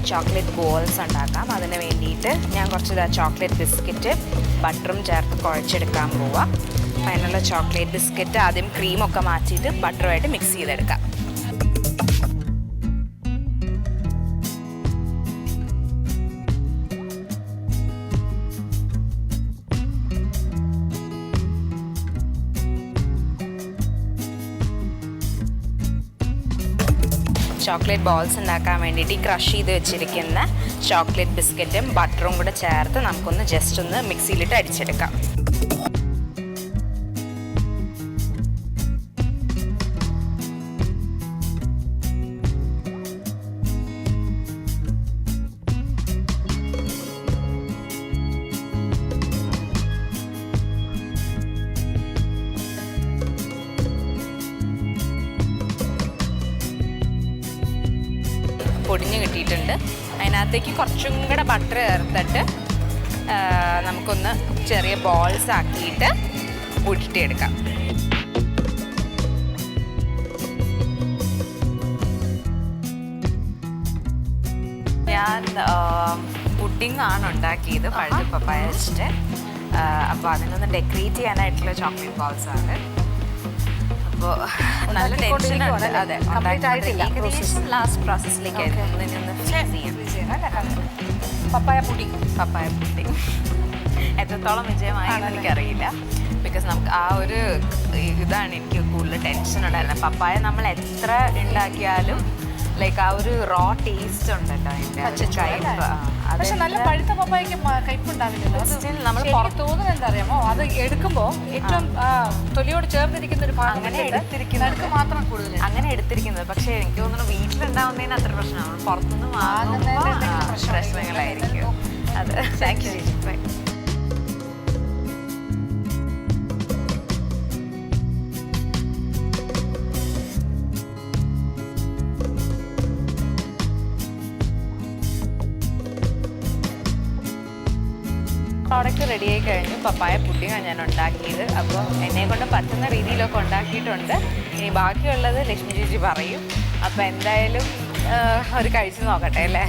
ചോക്ലേറ്റ് ബോൾസ് ഉണ്ടാക്കാം. അതിന് വേണ്ടിയിട്ട് ഞാൻ കുറച്ച് ചോക്ലേറ്റ് ബിസ്ക്കറ്റ് ബട്ടറും ചേർത്ത് കുഴച്ചെടുക്കാൻ പോവാം. അതിനുള്ള ചോക്ലേറ്റ് ബിസ്ക്കറ്റ് ആദ്യം ക്രീമൊക്കെ മാറ്റിയിട്ട് ബട്ടറുമായിട്ട് മിക്സ് ചെയ്തെടുക്കാം. ചോക്ലേറ്റ് ബോൾസ് ഉണ്ടാക്കാൻ വേണ്ടിയിട്ട് ഈ ക്രഷ് ചെയ്ത് വെച്ചിരിക്കുന്ന ചോക്ലേറ്റ് ബിസ്ക്കറ്റും ബട്ടറും കൂടെ ചേർത്ത് നമുക്കൊന്ന് ജസ്റ്റ് ഒന്ന് മിക്സിയിലിട്ട് അടിച്ചെടുക്കാം. പൊടിഞ്ഞ് കിട്ടിയിട്ടുണ്ട്. അതിനകത്തേക്ക് കുറച്ചും കൂടെ ബട്ടർ ചേർത്തിട്ട് നമുക്കൊന്ന് ചെറിയ ബോൾസ് ആക്കിയിട്ട് ഉരുട്ടിയെടുക്കാം. ഞാൻ പുഡിംഗ് ആണ് ഉണ്ടാക്കിയത് പഴുത്ത പപ്പായ വെച്ചിട്ട്. അപ്പോൾ അതിനൊന്ന് ഡെക്കറേറ്റ് ചെയ്യാനായിട്ടുള്ള ചോക്ലേറ്റ് ബോൾസ് ആണ്. അപ്പോൾ നല്ല ടെൻഷൻ ഉണ്ട്. അതെ, ലാസ്റ്റ് പ്രോസസ്സിലേക്കായിരുന്നു. പപ്പായ പുഡിംഗ് എത്രത്തോളം വിജയമായെന്ന് എനിക്കറിയില്ല. ബിക്കോസ് നമുക്ക് ആ ഒരു ഇതാണ് എനിക്ക് കൂടുതൽ ടെൻഷൻ ഉണ്ടായിരുന്നത്. പപ്പായ നമ്മൾ എത്ര ഉണ്ടാക്കിയാലും ലൈക്ക് ആ ഒരു റോ ടേസ്റ്റ് ഉണ്ടല്ലോ അതിൻ്റെ കയ്പ്പ്. പക്ഷെ നല്ല പഴുത്ത പപ്പായക്ക് കയ്പുണ്ടാവില്ലല്ലോ. സ്റ്റിൽ നമ്മൾ തോന്നുന്നത് എന്താ അറിയാമോ, അത് എടുക്കുമ്പോൾ ഏറ്റവും തൊലിയോട് ചേർന്നിരിക്കുന്ന ഒരു ഭാഗം അങ്ങനെ എടുത്തിരിക്കുന്നത് മാത്രം കൂടുതൽ അങ്ങനെ എടുത്തിരിക്കുന്നത്. പക്ഷേ എനിക്ക് തോന്നുന്നു വീട്ടിലുണ്ടാവുന്നതിന് അത്ര പ്രശ്നമാണ്, പുറത്തുനിന്ന് വാങ്ങുമ്പോൾ പ്രശ്നങ്ങളായിരിക്കും. അത് താങ്ക് യു. പ്രോഡക്റ്റ് റെഡി ആയി കഴിഞ്ഞു. പപ്പായ പുഡിങ്ങാണ് ഞാൻ ഉണ്ടാക്കിയത്. അപ്പോൾ എന്നെക്കൊണ്ട് പറ്റുന്ന രീതിയിലൊക്കെ ഉണ്ടാക്കിയിട്ടുണ്ട്. ഇനി ബാക്കിയുള്ളത് ലക്ഷ്മി ചേച്ചി പറയും. അപ്പോൾ എന്തായാലും ഒരു കഴിച്ച് നോക്കട്ടെ അല്ലേ.